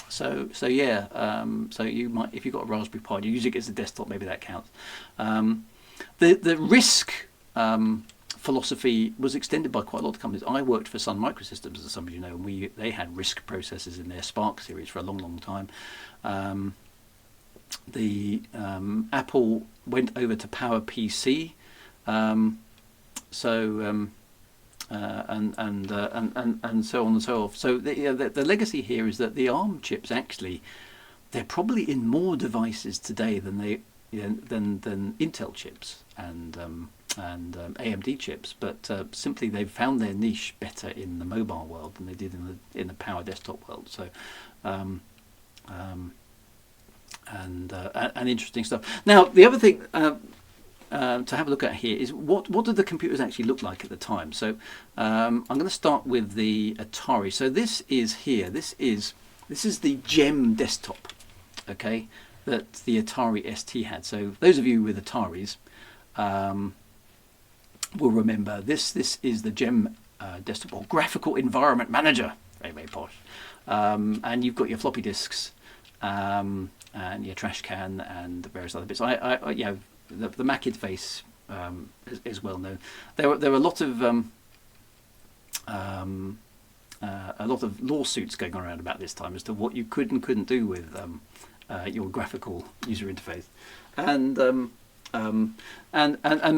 So you might, if you've got a Raspberry Pi, you use it as a desktop, maybe that counts. The RISC philosophy was extended by quite a lot of companies. I worked for Sun Microsystems, as some of you know, and they had RISC processors in their Spark series for a long time. Apple went over to PowerPC, and so on and so forth. So the legacy here is that the ARM chips actually, they're probably in more devices today than than Intel chips and AMD chips, but simply they've found their niche better in the mobile world than they did in the power desktop world. So and interesting stuff. Now the other thing to have a look at here is what did the computers actually look like at the time. So I'm going to start with the Atari. So this is the GEM desktop, okay, that the Atari ST had. So those of you with Ataris will remember this is the GEM desktop, or Graphical Environment Manager, very posh, and you've got your floppy disks and your trash can and various other bits. The Mac interface is well known. There were a lot of lawsuits going on around about this time as to what you could and couldn't do with your graphical user interface, and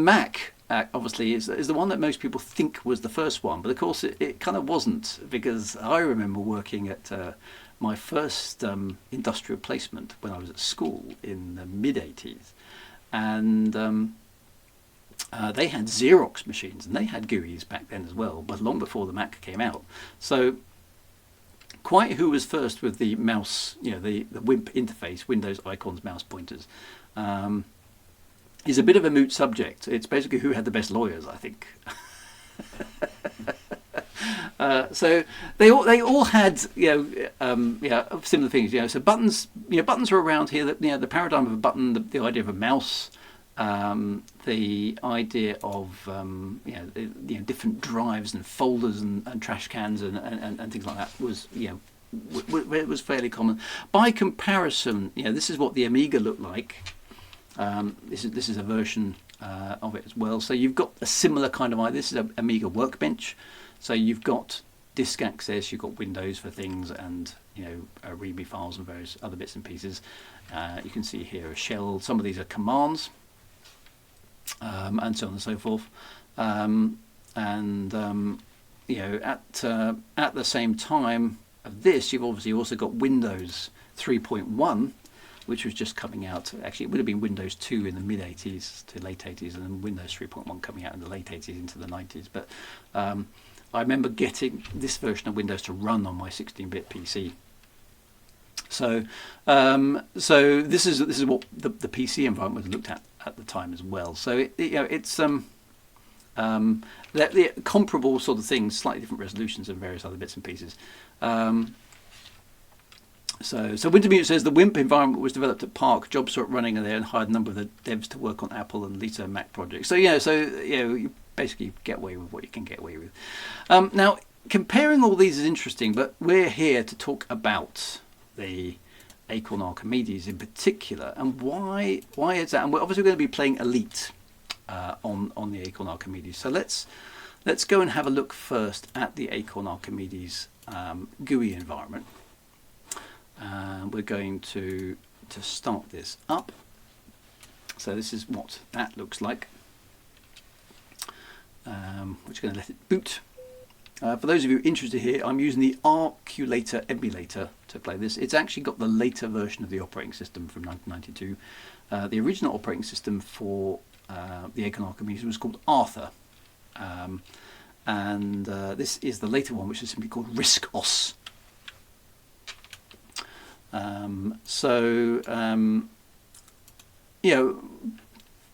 Mac obviously is the one that most people think was the first one, but of course it kind of wasn't, because I remember working at my first industrial placement when I was at school in the mid-80s, and they had Xerox machines and they had GUIs back then as well, but long before the Mac came out. So quite who was first with the mouse, the WIMP interface, Windows icons, mouse pointers, is a bit of a moot subject. It's basically who had the best lawyers, I think. So they all had similar things. So buttons were around here. The paradigm of a button, the idea of a mouse, the idea of different drives and folders and trash cans and things like that was it was fairly common. By comparison, this is what the Amiga looked like. This is a version of it as well. So you've got a similar kind of idea. This is an Amiga workbench. So you've got disk access, you've got windows for things, and README files and various other bits and pieces. You can see here a shell. Some of these are commands, and so on and so forth. At the same time of this, you've obviously also got Windows 3.1, which was just coming out. Actually, it would have been Windows 2 in the mid-80s to late 80s, and then Windows 3.1 coming out in the late 80s into the 90s. But I remember getting this version of Windows to run on my 16-bit PC. So this is what the PC environment was looked at at the time as well. So it's they're comparable sort of things, slightly different resolutions and various other bits and pieces. So Wintermute says the WIMP environment was developed at Park. Jobs saw it running there and hired a number of the devs to work on Apple and Lisa Mac projects. So you basically get away with what you can get away with. Now, comparing all these is interesting, but we're here to talk about the Acorn Archimedes in particular, and why is that? And we're obviously going to be playing Elite on the Acorn Archimedes. So let's go and have a look first at the Acorn Archimedes GUI environment. We're going to start this up. So this is what that looks like. We're just going to let it boot. For those of you interested here, I'm using the Arculator emulator to play this. It's actually got the later version of the operating system from 1992. The original operating system for the Acorn Archimedes was called Arthur. And this is the later one, which is simply called RISC-OS.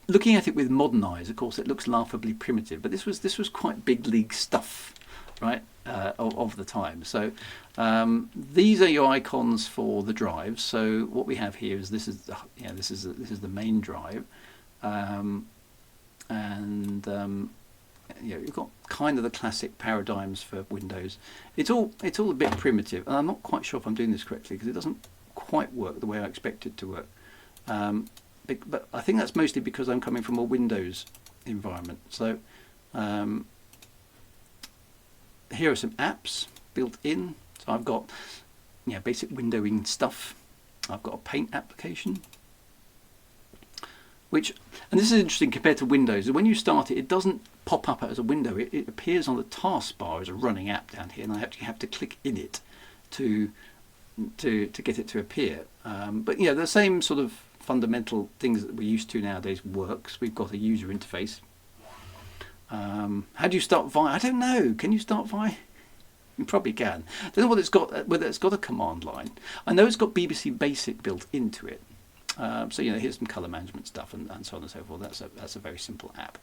Looking at it with modern eyes, of course, it looks laughably primitive, but this was quite big league stuff, right? Of the time. So these are your icons for the drives. So what we have here is this is the main drive, you've got kind of the classic paradigms for Windows. It's all a bit primitive, and I'm not quite sure if I'm doing this correctly because it doesn't quite work the way I expect it to work. But I think that's mostly because I'm coming from a Windows environment. So here are some apps built in. So I've got basic windowing stuff. I've got a paint application, and this is interesting compared to Windows. When you start it, it doesn't pop up as a window. It appears on the taskbar as a running app down here, and I actually have to click in it to get it to appear. But the same sort of fundamental things that we're used to nowadays works. We've got a user interface. How do you start Vi? I don't know. Can you start Vi? You probably can. I don't know what it's got, whether it's got a command line. I know it's got BBC Basic built into it. So here's some color management stuff and so on and so forth. That's a very simple app.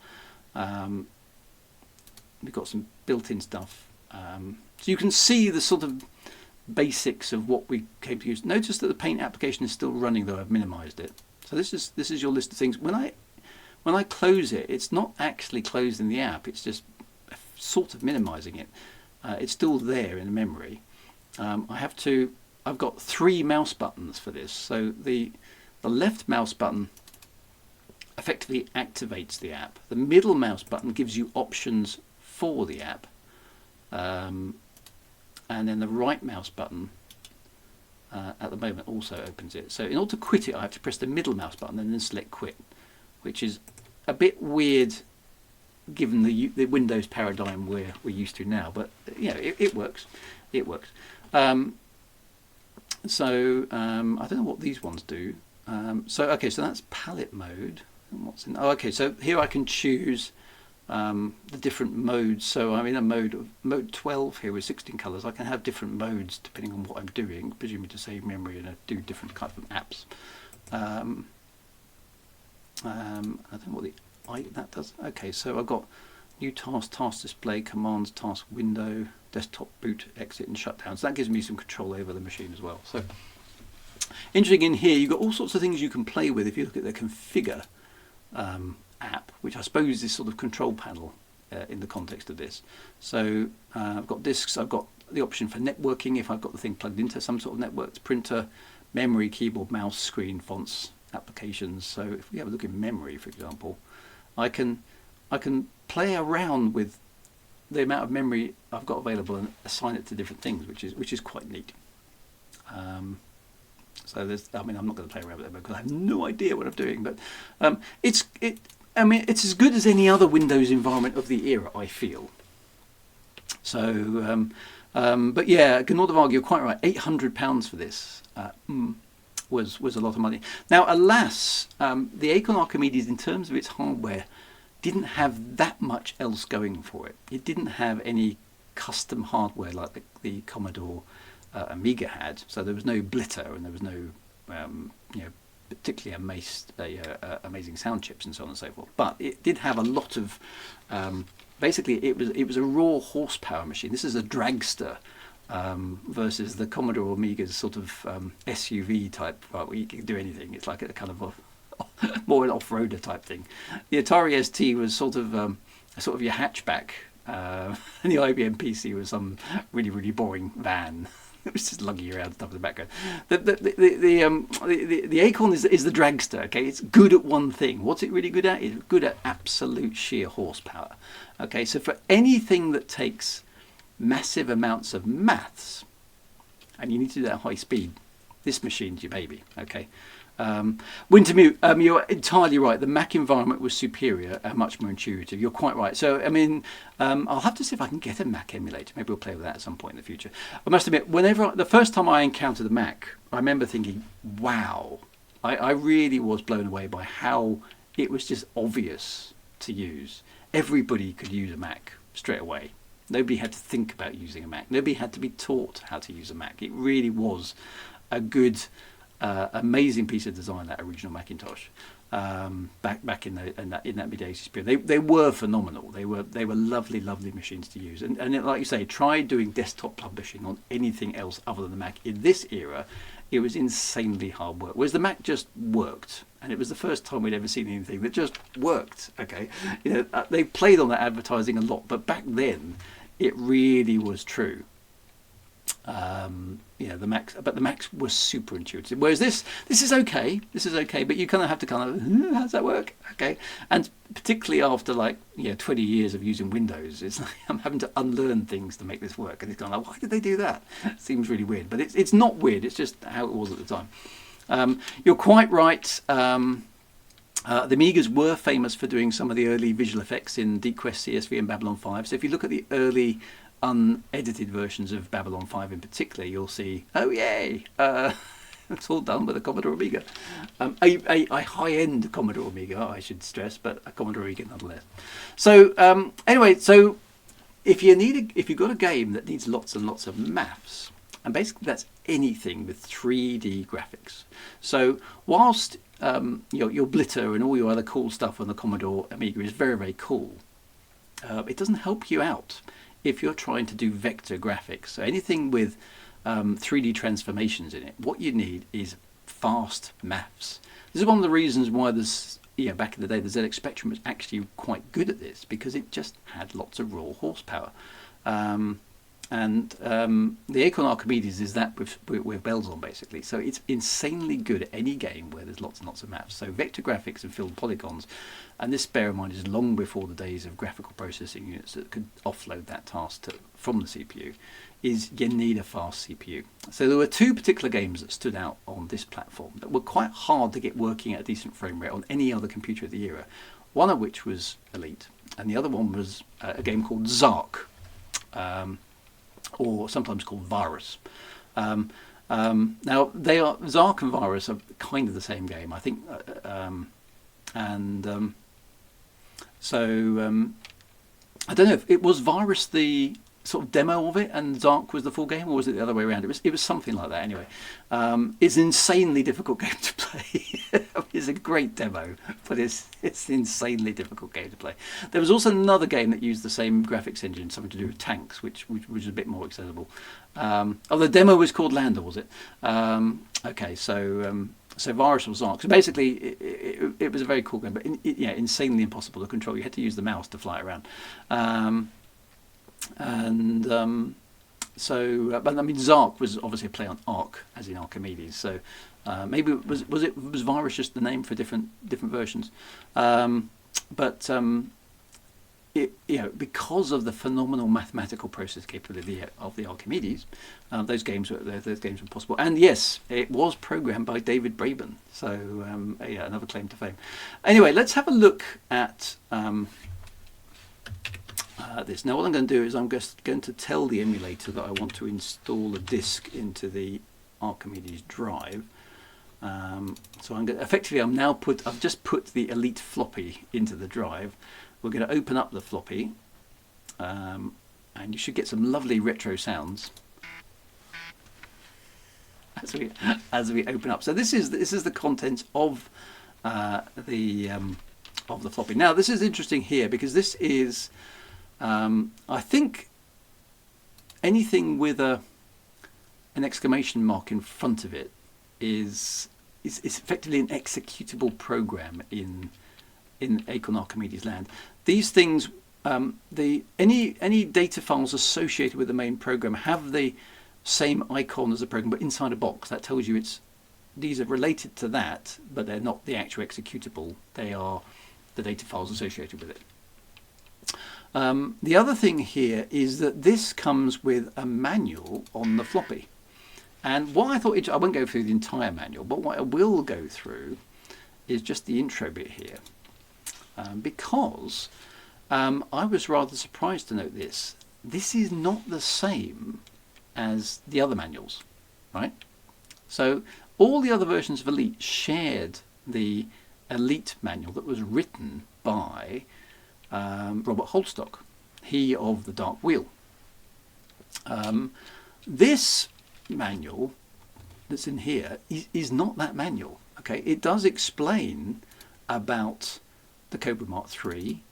We've got some built-in stuff. So you can see the sort of basics of what we came to use. Notice that the paint application is still running, though I've minimized it. So this is your list of things. When I close it, it's not actually closing the app. It's just sort of minimizing it. It's still there in memory. I've got 3 mouse buttons for this. So the left mouse button effectively activates the app. The middle mouse button gives you options for the app. And then the right mouse button at the moment also opens it. So in order to quit it, I have to press the middle mouse button and then select quit, which is a bit weird given the Windows paradigm we're used to now. But it works. It works. I don't know what these ones do. So that's palette mode. And what's in? Oh, okay. So here I can choose the different modes. So I'm in a mode 12 here with 16 colors. I can have different modes depending on what I'm doing, presumably to save memory and do different kinds of apps. I don't know what that does. Okay, so I've got new task display, commands, task window, desktop boot, exit and shutdown. So that gives me some control over the machine as well. So interesting in here, you've got all sorts of things you can play with if you look at the configure app, which I suppose is sort of control panel in the context of this. So I've got disks, I've got the option for networking if I've got the thing plugged into some sort of networked printer, memory, keyboard, mouse, screen, fonts, applications. So if we have a look in memory, for example, I can play around with the amount of memory I've got available and assign it to different things, which is quite neat. So I'm not going to play around with it because I have no idea what I'm doing, but it's as good as any other Windows environment of the era, I feel. So, but yeah, Gnordvarg, you're quite right. £800 for this was a lot of money. Now, alas, the Acorn Archimedes, in terms of its hardware, didn't have that much else going for it. It didn't have any custom hardware like the Commodore Amiga had. So there was no blitter and there was no particularly amazing sound chips and so on and so forth. But it did have a lot of basically it was a raw horsepower machine. This is a dragster versus the Commodore Amiga's sort of SUV type, where you can do anything. It's like a kind of more an off-roader type thing. The Atari ST was sort of your hatchback, and the IBM PC was some really boring van. It was just lugging around stuff in the background. The Acorn is the dragster. Okay, it's good at one thing. What's it really good at? It's good at absolute sheer horsepower. Okay, so for anything that takes massive amounts of maths, and you need to do that at high speed, this machine's your baby. Okay. Wintermute, you're entirely right. The Mac environment was superior and much more intuitive. You're quite right. So, I mean, I'll have to see if I can get a Mac emulator. Maybe we'll play with that at some point in the future. I must admit, the first time I encountered a Mac, I remember thinking, wow. I really was blown away by how it was just obvious to use. Everybody could use a Mac straight away. Nobody had to think about using a Mac. Nobody had to be taught how to use a Mac. It really was a good... amazing piece of design, that original Macintosh, back in that mid-80s period. They were phenomenal. They were lovely machines to use. And like you say, try doing desktop publishing on anything else other than the Mac. In this era, it was insanely hard work. Whereas the Mac just worked, and it was the first time we'd ever seen anything that just worked. Okay, they played on that advertising a lot, but back then, it really was true. The Macs were super intuitive. Whereas this is okay. This is okay, but you kind of have to how does that work? Okay, and particularly after 20 years of using Windows, it's like I'm having to unlearn things to make this work, and it's kind of why did they do that? It seems really weird, but it's not weird. It's just how it was at the time. You're quite right. The Amigas were famous for doing some of the early visual effects in DeepQuest, CSV, and Babylon 5. So if you look at the early unedited versions of Babylon 5 in particular, you'll see, oh yay, it's all done with a Commodore Amiga. A high-end Commodore Amiga, I should stress, but a Commodore Amiga nonetheless. So anyway, so if you've got a game that needs lots and lots of maths, and basically that's anything with 3D graphics. So whilst your Blitter and all your other cool stuff on the Commodore Amiga is very cool, it doesn't help you out if you're trying to do vector graphics. So anything with 3D transformations in it, what you need is fast maths. This is one of the reasons why back in the day the ZX Spectrum was actually quite good at this, because it just had lots of raw horsepower. And the Acorn Archimedes is that with bells on, basically. So it's insanely good at any game where there's lots and lots of maps. So vector graphics and filled polygons, and this, bear in mind, is long before the days of graphical processing units that could offload that task from the CPU, is you need a fast CPU. So there were two particular games that stood out on this platform that were quite hard to get working at a decent frame rate on any other computer of the era, one of which was Elite, and the other one was a game called Zark. Or sometimes called Virus. Now, Zark and Virus are kind of the same game, I think. I don't know if it was Virus the sort of demo of it and Zark was the full game, or was it the other way around? It was something like that anyway. It's an insanely difficult game to play. It's a great demo, but it's an insanely difficult game to play. There was also another game that used the same graphics engine, something to do with tanks, which was a bit more accessible. The demo was called Lander, was it? Okay, so Virus was Zark. So basically, it was a very cool game, but insanely impossible to control. You had to use the mouse to fly around. But I mean, Zark was obviously a play on Arc, as in Archimedes. So maybe was Virus just the name for different versions? Because of the phenomenal mathematical process capability of the Archimedes, those games were possible. And yes, it was programmed by David Braben. So another claim to fame. Anyway, let's have a look at this. Now what I'm going to do is I'm just going to tell the emulator that I want to install a disk into the Archimedes drive. So I've just put the Elite floppy into the drive. We're going to open up the floppy, and you should get some lovely retro sounds. as we open up. So this is the contents of the floppy. Now this is interesting here because this is I think anything with an exclamation mark in front of it is effectively an executable program in Acorn Archimedes land. These things, any data files associated with the main program have the same icon as the program, but inside a box. That tells you these are related to that, but they're not the actual executable. They are the data files associated with it. The other thing here is that this comes with a manual on the floppy. And what I thought, I won't go through the entire manual, but what I will go through is just the intro bit here. Because I was rather surprised to note this. This is not the same as the other manuals, right? So all the other versions of Elite shared the Elite manual that was written by Robert Holstock, he of the Dark Wheel. This manual that's in here is not that manual. Okay, it does explain about the Cobra Mark III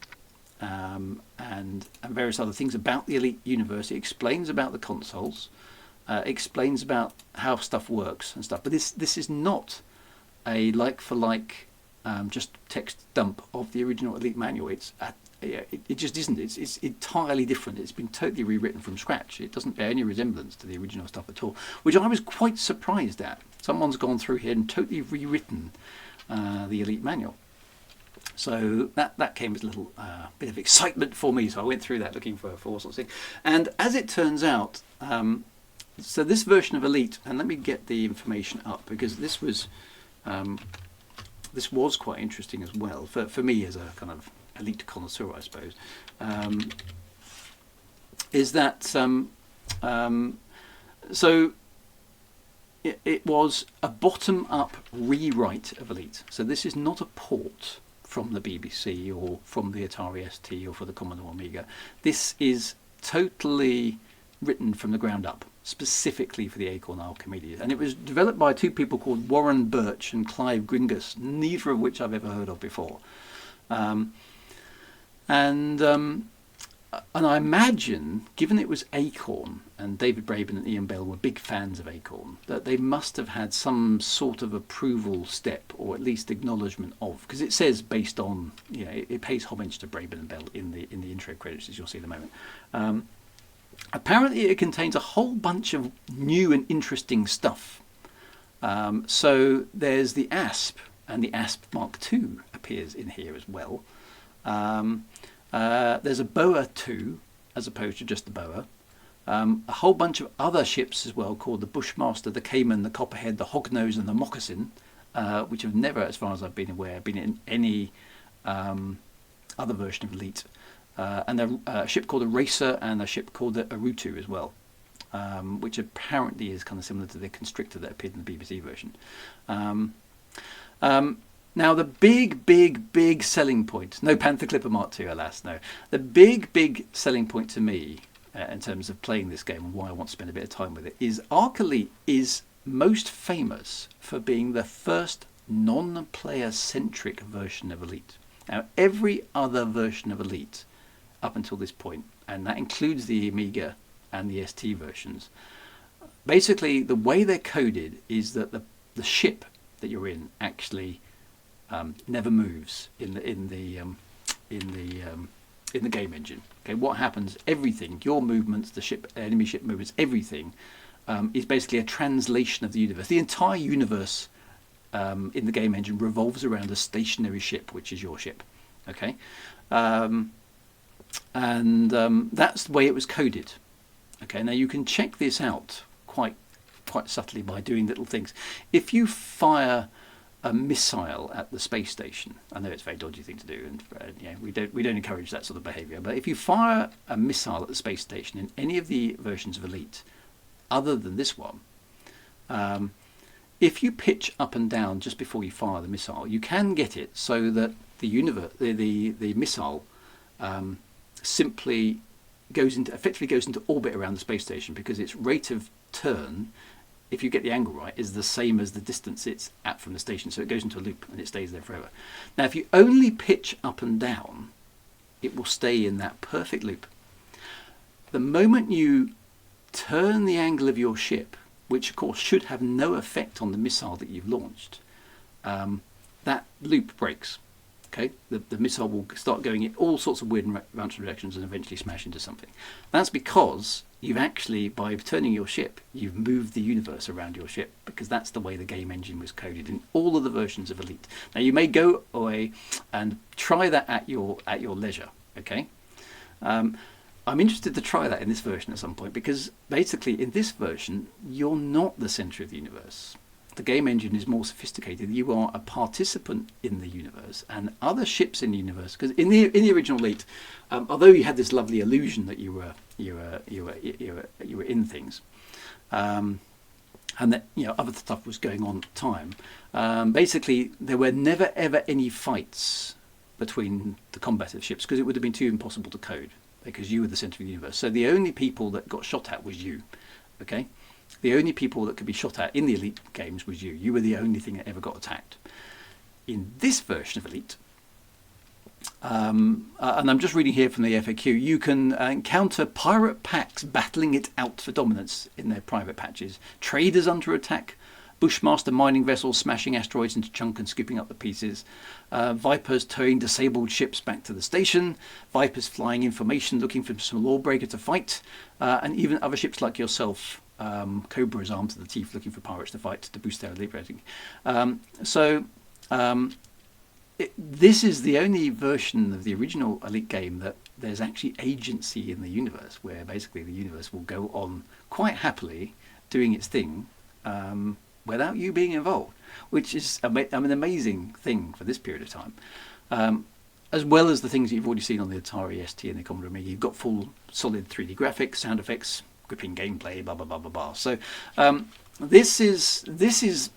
and various other things about the Elite universe. It explains about the consoles, explains about how stuff works and stuff. But this is not a like for like just text dump of the original Elite manual. It just isn't. It's entirely different. It's been totally rewritten from scratch. It doesn't bear any resemblance to the original stuff at all, which I was quite surprised at. Someone's gone through here and totally rewritten the Elite manual. So that came as a little bit of excitement for me. So I went through that looking for all sorts of things. And as it turns out, so this version of Elite, and let me get the information up because this was quite interesting as well for me as a kind of Elite connoisseur, I suppose, is that so it was a bottom-up rewrite of Elite. So this is not a port from the BBC or from the Atari ST or for the Commodore Amiga. This is totally written from the ground up, specifically for the Acorn Archimedes. And it was developed by two people called Warren Birch and Clive Gringus, neither of which I've ever heard of before. And I imagine, given it was Acorn, and David Braben and Ian Bell were big fans of Acorn, that they must have had some sort of approval step, or at least acknowledgement of, because it says based on, it pays homage to Braben and Bell in the intro credits, as you'll see in a moment. Apparently it contains a whole bunch of new and interesting stuff. So there's the ASP, and the ASP Mark II appears in here as well. There's a Boa 2 as opposed to just the Boa. A whole bunch of other ships as well called the Bushmaster, the Cayman, the Copperhead, the Hognose and the Moccasin, which have never, as far as I've been aware, been in any other version of Elite. And a ship called a Racer and a ship called the Arutu as well, which apparently is kind of similar to the Constrictor that appeared in the BBC version. Now the big selling point, no Panther Clipper Mark II, alas, no. The big selling point to me in terms of playing this game and why I want to spend a bit of time with it is Arc Elite is most famous for being the first non-player centric version of Elite. Now every other version of Elite up until this point, and that includes the Amiga and the ST versions, basically the way they're coded is that the ship that you're in actually never moves in the game engine. Okay, what happens? Everything, your movements, the ship, enemy ship movements, everything is basically a translation of the universe. The entire universe in the game engine revolves around a stationary ship, which is your ship. Okay, and that's the way it was coded. Okay, now you can check this out quite subtly by doing little things. If you fire a missile at the space station, I know it's a very dodgy thing to do, and we don't encourage that sort of behaviour. But if you fire a missile at the space station in any of the versions of Elite, other than this one, if you pitch up and down just before you fire the missile, you can get it so that the missile simply effectively goes into orbit around the space station, because its rate of turn if you get the angle right, is the same as the distance it's at from the station. So it goes into a loop and it stays there forever. Now, if you only pitch up and down, it will stay in that perfect loop. The moment you turn the angle of your ship, which of course should have no effect on the missile that you've launched, that loop breaks. Okay, the missile will start going in all sorts of weird and random directions and eventually smash into something. That's because you've actually, by turning your ship, you've moved the universe around your ship, because that's the way the game engine was coded in all of the versions of Elite. Now you may go away and try that at your leisure. Okay, I'm interested to try that in this version at some point, because basically in this version you're not the center of the universe. The game engine is more sophisticated. You are a participant in the universe, and other ships in the universe. Because in the original Elite, although you had this lovely illusion that you were in things, and that other stuff was going on at the time. Basically, there were never ever any fights between the combative ships, because it would have been too impossible to code, because you were the center of the universe. So the only people that got shot at was you. Okay. The only people that could be shot at in the Elite games was you. You were the only thing that ever got attacked. In this version of Elite, and I'm just reading here from the FAQ, you can encounter pirate packs battling it out for dominance in their private patches, traders under attack, Bushmaster mining vessels smashing asteroids into chunk and scooping up the pieces, Vipers towing disabled ships back to the station, Vipers flying information looking for some lawbreaker to fight, and even other ships like yourself. Cobra's armed to the teeth looking for pirates to fight to boost their elite rating. This is the only version of the original Elite game that there's actually agency in the universe, where basically the universe will go on quite happily doing its thing without you being involved, which is an amazing thing for this period of time. As well as the things you've already seen on the Atari ST and the Commodore Amiga. You've got full solid 3D graphics, sound effects, gripping gameplay, blah blah blah blah blah. So this is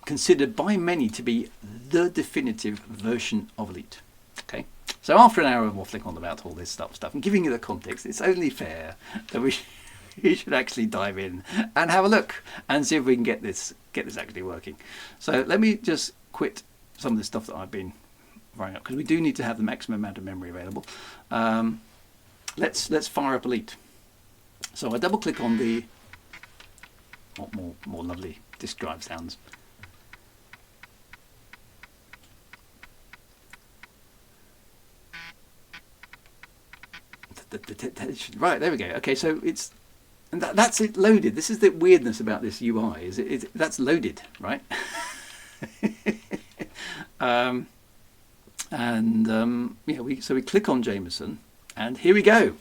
considered by many to be the definitive version of Elite. Okay, so after an hour of waffling on about all this stuff and giving you the context, it's only fair that we should actually dive in and have a look and see if we can get this actually working. So let me just quit some of the stuff that I've been running up, because we do need to have the maximum amount of memory available. Let's fire up Elite. So I double click on the more lovely disk drive sounds. Right, there we go. Okay, so that's it loaded. This is the weirdness about this UI, that's loaded, right? So we click on Jameson, and here we go.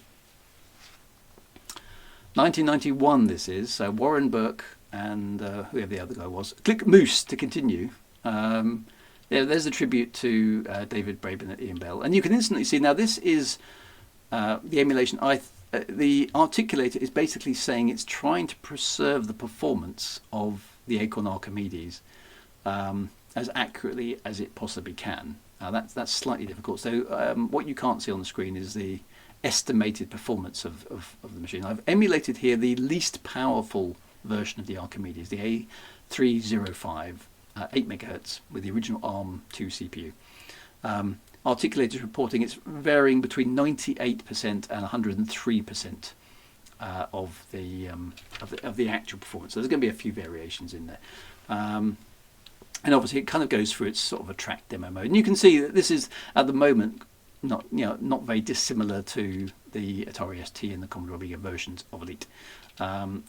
1991 this is, so Warren Burke and whoever the other guy was. Click Moose to continue. There's a tribute to David Braben and Ian Bell, and you can instantly see, now this is the emulation. The articulator is basically saying it's trying to preserve the performance of the Acorn Archimedes as accurately as it possibly can. That's slightly difficult. So what you can't see on the screen is the estimated performance of the machine. I've emulated here the least powerful version of the Archimedes, the A305, 8 MHz with the original ARM2 CPU. Articulator is reporting it's varying between 98% and 103% of the actual performance. So there's going to be a few variations in there. And obviously it kind of goes through its sort of a track demo mode. And you can see that this is at the moment not very dissimilar to the Atari ST and the Commodore Amiga versions of Elite.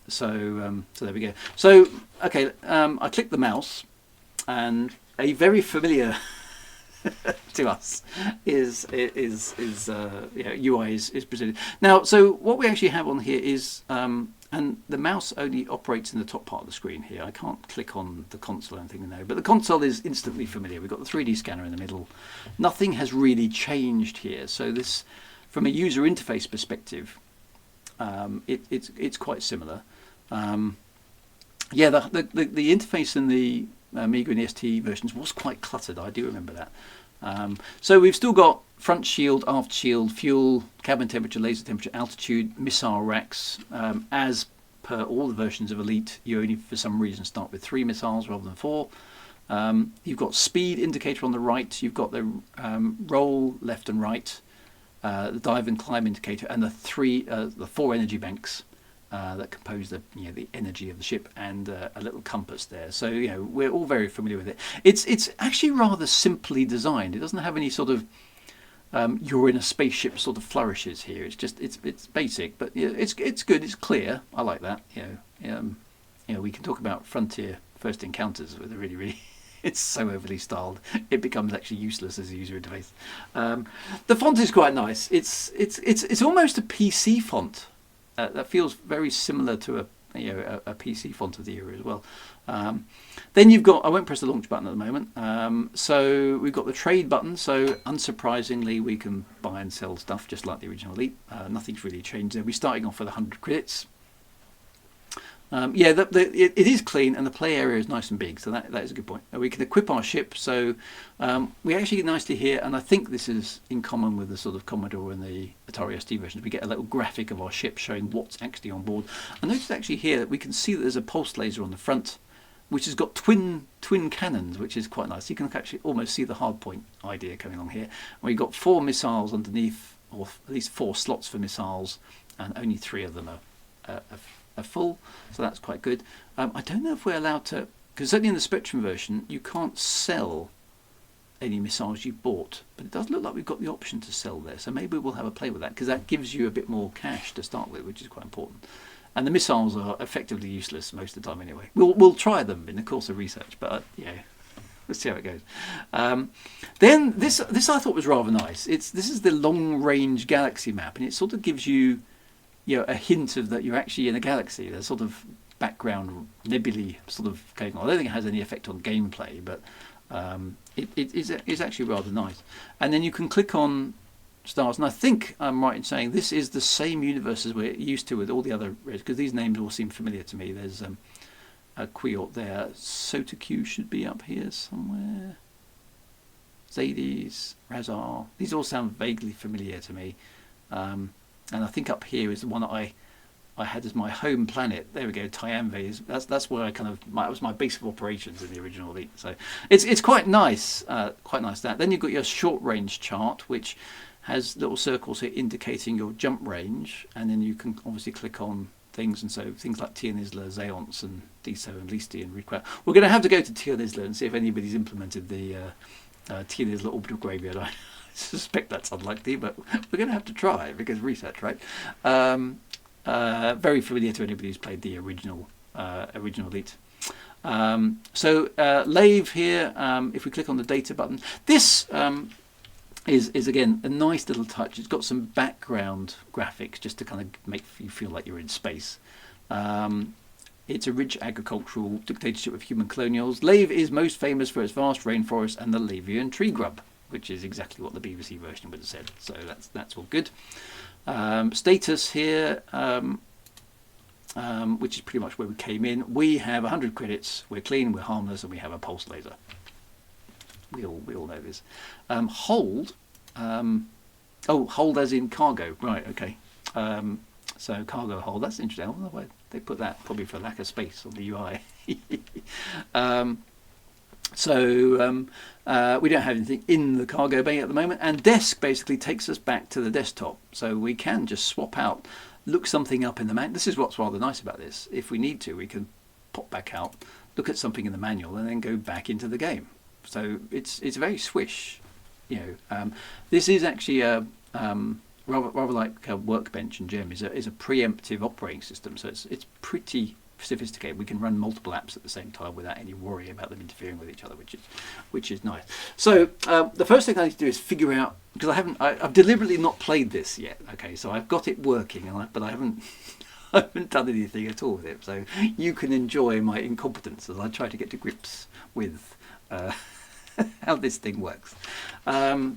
So there we go. So okay, I click the mouse, and a very familiar to us is UI is presented. Now, so what we actually have on here is, and the mouse only operates in the top part of the screen here. I can't click on the console or anything now, but the console is instantly familiar. We've got the 3D scanner in the middle. Nothing has really changed here. So this, from a user interface perspective, it's quite similar. The interface in the Amiga and ST versions was quite cluttered. I do remember that. So we've still got front shield, aft shield, fuel, cabin temperature, laser temperature, altitude, missile racks, as per all the versions of Elite, you only for some reason start with 3 missiles rather than 4. You've got speed indicator on the right, you've got the roll left and right, the dive and climb indicator, and the 4 energy banks that compose the the energy of the ship, and a little compass there. So we're all very familiar with it. It's actually rather simply designed. It doesn't have any sort of you're in a spaceship sort of flourishes here. It's just it's basic, but it's good. It's clear. I like that. We can talk about Frontier first encounters with a really it's so overly styled it becomes actually useless as a user interface. The font is quite nice. It's almost a PC font. That feels very similar to a PC font of the era as well. Then you've got, I won't press the launch button at the moment. So we've got the trade button. So unsurprisingly, we can buy and sell stuff just like the original Elite. Nothing's really changed there. We're starting off with 100 credits. It is clean, and the play area is nice and big, so that is a good point. We can equip our ship, so we actually get nicely here, and I think this is in common with the sort of Commodore and the Atari ST versions. We get a little graphic of our ship showing what's actually on board. I noticed actually here that we can see that there's a pulse laser on the front, which has got twin cannons, which is quite nice. You can actually almost see the hardpoint idea coming along here. And we've got 4 missiles underneath, or at least 4 slots for missiles, and only 3 of them are full, so that's quite good. I don't know if we're allowed to, because certainly in the Spectrum version you can't sell any missiles you bought, but it does look like we've got the option to sell there, so maybe we'll have a play with that, because that gives you a bit more cash to start with, which is quite important. And the missiles are effectively useless most of the time anyway. We'll try them in the course of research, but let's see how it goes. Then this I thought was rather nice. This is the long range galaxy map, and it sort of gives you a hint of that you're actually in a galaxy. There's sort of background nebulae sort of going on. I don't think it has any effect on gameplay, but it is actually rather nice. And then you can click on stars, and I think I'm right in saying this is the same universe as we're used to with all the other, because these names all seem familiar to me. There's a Quiort there. Sotoku should be up here somewhere. Zades, Razar. These all sound vaguely familiar to me. And I think up here is the one that I had as my home planet. There we go, Tyamve. That's where that was my base of operations in the original Elite. So it's quite nice, that. Then you've got your short range chart, which has little circles here indicating your jump range, and then you can obviously click on things, and so things like Tion-Isla, Zeonce, and Deso, and Listi, and Recraft. We're going to have to go to Tion-Isla and see if anybody's implemented the Tion-Isla orbital graveyard. I suspect that's unlikely, but we're going to have to try, because research, right? Very familiar to anybody who's played the original Elite. So Lave here, if we click on the data button, this is again a nice little touch. It's got some background graphics just to kind of make you feel like you're in space. It's a rich agricultural dictatorship of human colonials. Lave is most famous for its vast rainforest and the Lavian tree grub, which is exactly what the BBC version would have said. So that's all good. Status here, which is pretty much where we came in. We have 100 credits. We're clean, we're harmless, and we have a pulse laser. We all know this. Hold. Hold as in cargo. Right. Okay. So cargo hold. That's interesting. I wonder why they put that. Probably for lack of space on the UI. We don't have anything in the cargo bay at the moment, and desk basically takes us back to the desktop, so we can just swap out, look something up in the manual. This is what's rather nice about this. If we need to, we can pop back out, look at something in the manual, and then go back into the game. So it's very swish. This is actually a rather like a Workbench and Gem is a preemptive operating system, so it's pretty sophisticated. We can run multiple apps at the same time without any worry about them interfering with each other, which is nice. So the first thing I need to do is figure out, because I've deliberately not played this yet. Okay, so I've got it working, but I haven't done anything at all with it. So you can enjoy my incompetence as I try to get to grips with how this thing works. I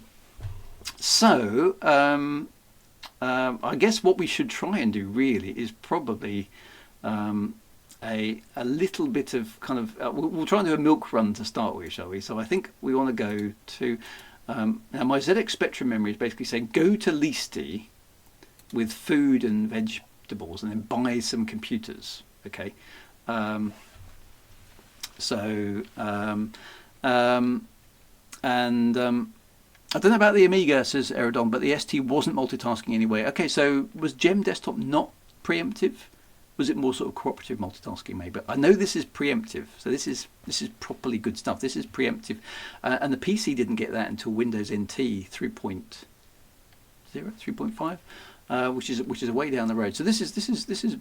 guess what we should try and do really is probably a little bit of kind of we'll try and do a milk run to start with, shall we? So I think we want to go to now my ZX Spectrum memory is basically saying go to Listi with food and vegetables and then buy some computers. Okay. I don't know about the Amiga, says Eridon, but the ST wasn't multitasking anyway. Okay, so was Gem Desktop not preemptive? Was it more sort of cooperative multitasking maybe? But I know this is preemptive, so this is properly good stuff. This is preemptive, and the PC didn't get that until Windows NT 3.0, 3.5, which is a way down the road. So this is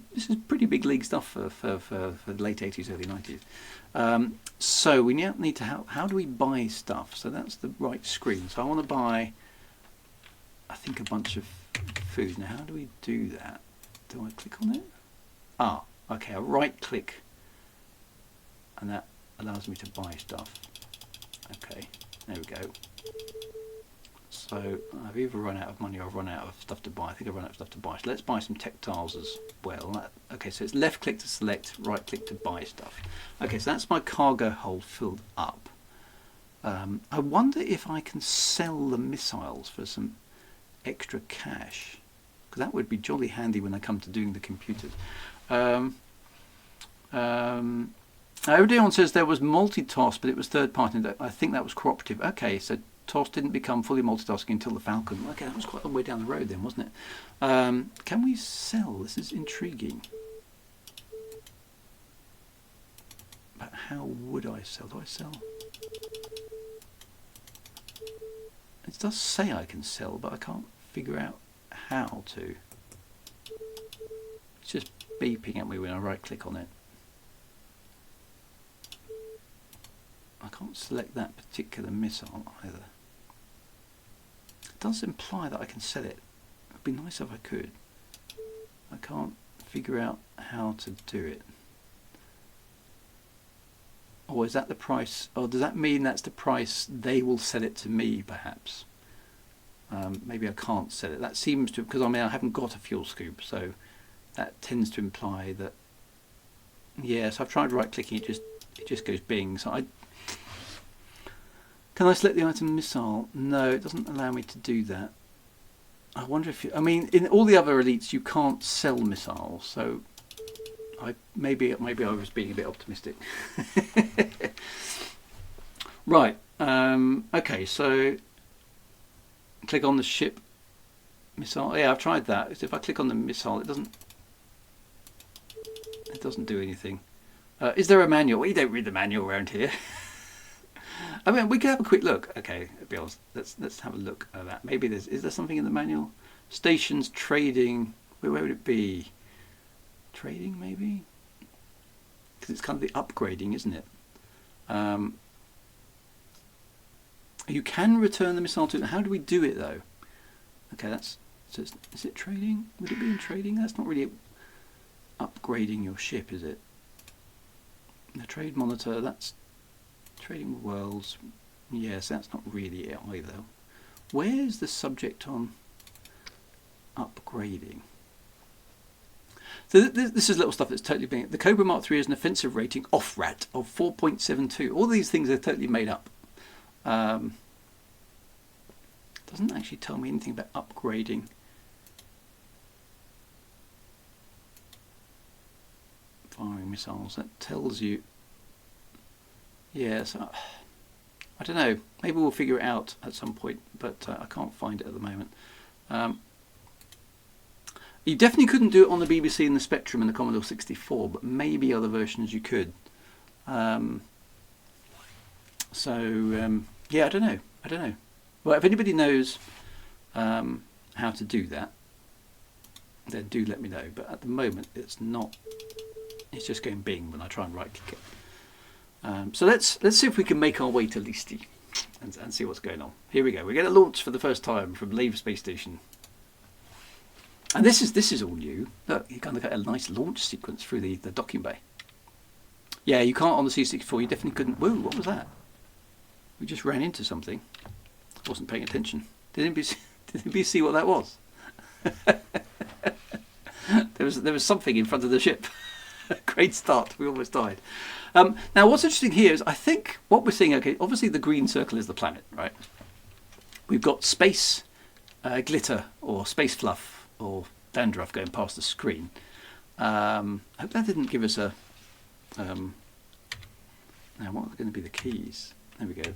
pretty big league stuff for the late 80s, early 90s. So we now need to how do we buy stuff? So that's the right screen. So I want to buy, I think, a bunch of food. Now how do we do that? Do I click on it? Ah, okay, I right click and that allows me to buy stuff. Okay, there we go. So I've either run out of money or I've run out of stuff to buy. I think I've run out of stuff to buy. So let's buy some tactiles as well. Okay, so it's left click to select, right click to buy stuff. Okay, so that's my cargo hold filled up. I wonder if I can sell the missiles for some extra cash, because that would be jolly handy when I come to doing the computers. Odeon says there was multitask, but it was third party. I think that was cooperative. Okay, so TOS didn't become fully multitasking until the Falcon. Okay, that was quite a long way down the road then, wasn't it? Can we sell? This is intriguing. But how would I sell? Do I sell? It does say I can sell, but I can't figure out how to. It's just beeping at me when I right click on it. I can't select that particular missile either. It does imply that I can sell it. It would be nice if I could. I can't figure out how to do it. Or is that the price? Or does that mean that's the price they will sell it to me, perhaps? Maybe I can't sell it. That seems to, because I mean I haven't got a fuel scoop, so that tends to imply that. Yes, I've tried right clicking. It just goes bing. So can I select the item missile? No, it doesn't allow me to do that. I wonder if I mean in all the other elites you can't sell missiles, so maybe I was being a bit optimistic. Right. Okay, so click on the ship missile. Yeah, I've tried that. So if I click on the missile, it doesn't do anything. Is there a manual? We don't read the manual around here. I mean, we could have a quick look. Okay, Bill, let's have a look at that. Maybe is there something in the manual? Stations, trading. Where would it be? Trading, maybe? Because it's kind of the upgrading, isn't it? You can return the missile to. How do we do it though? Okay, so is it trading? Would it be in trading? That's not really upgrading your ship, is it? The trade monitor. That's trading worlds. Yes, that's not really it either. Where's the subject on upgrading? So this is little stuff that's totally being. The Cobra Mark III has an offensive rating off-rat of 4.72. All these things are totally made up. Doesn't actually tell me anything about upgrading. Firing missiles. That tells you. Yes, I don't know. Maybe we'll figure it out at some point, but I can't find it at the moment. You definitely couldn't do it on the BBC and the Spectrum and the Commodore 64, but maybe other versions you could. Yeah, I don't know. Well, if anybody knows how to do that, then do let me know. But at the moment, it's not. It's just going bing when I try and right click it. So let's see if we can make our way to Listi and see what's going on. Here we go. We're going to launch for the first time from Lave Space Station. And this is all new. Look, you kind of got a nice launch sequence through the docking bay. Yeah, you can't on the C64. You definitely couldn't. Whoa, what was that? We just ran into something. I wasn't paying attention. Did anybody see what that was? there was something in front of the ship. Great start. We almost died. Now, what's interesting here is I think what we're seeing. Okay, obviously the green circle is the planet, right? We've got space glitter or space fluff or dandruff going past the screen. I hope that didn't give us a... now, what are going to be the keys? There we go.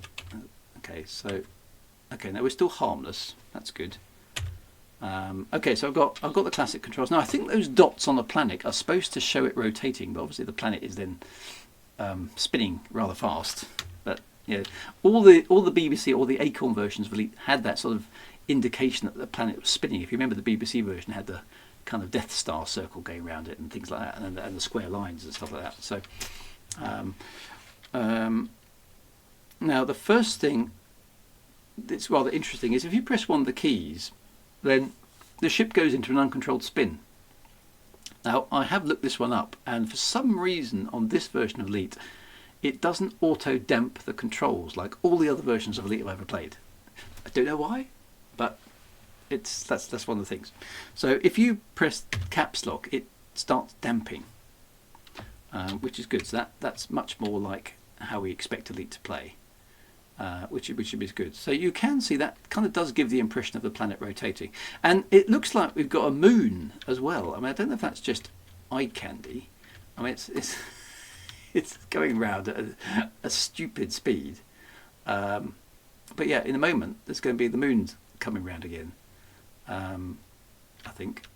Okay, so... Okay, now we're still harmless. That's good. Okay, so I've got the classic controls. Now, I think those dots on the planet are supposed to show it rotating, but obviously the planet is then spinning rather fast. But yeah, all the BBC or the Acorn versions of Elite had that sort of indication that the planet was spinning. If you remember, the BBC version had the kind of Death Star circle going around it and things like that, and the square lines and stuff like that. So now the first thing that's rather interesting is if you press one of the keys, then the ship goes into an uncontrolled spin. Now, I have looked this one up, and for some reason on this version of Elite, it doesn't auto-damp the controls like all the other versions of Elite I've ever played. I don't know why, but that's one of the things. So if you press caps lock, it starts damping, which is good. So that's much more like how we expect Elite to play. Which is good. So you can see that kind of does give the impression of the planet rotating. And it looks like we've got a moon as well. I mean, I don't know if that's just eye candy. I mean, it's going round at a stupid speed. But yeah, in a moment, there's going to be the moon coming round again. I think.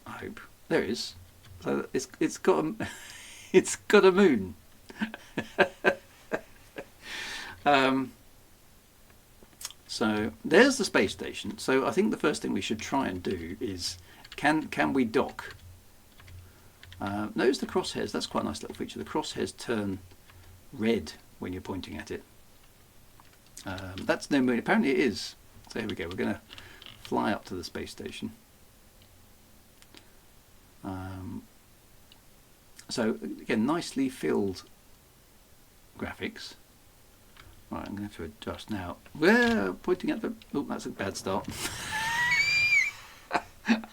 I hope. There it is. So it's got a moon. So there's the space station. So I think the first thing we should try and do is can we dock? Notice the crosshairs. That's quite a nice little feature. The crosshairs turn red when you're pointing at it. That's no moon. Apparently it is. So here we go. We're going to fly up to the space station. So again, nicely filled graphics. Right, I'm going to have to adjust now. We're pointing at the... Oh, that's a bad start.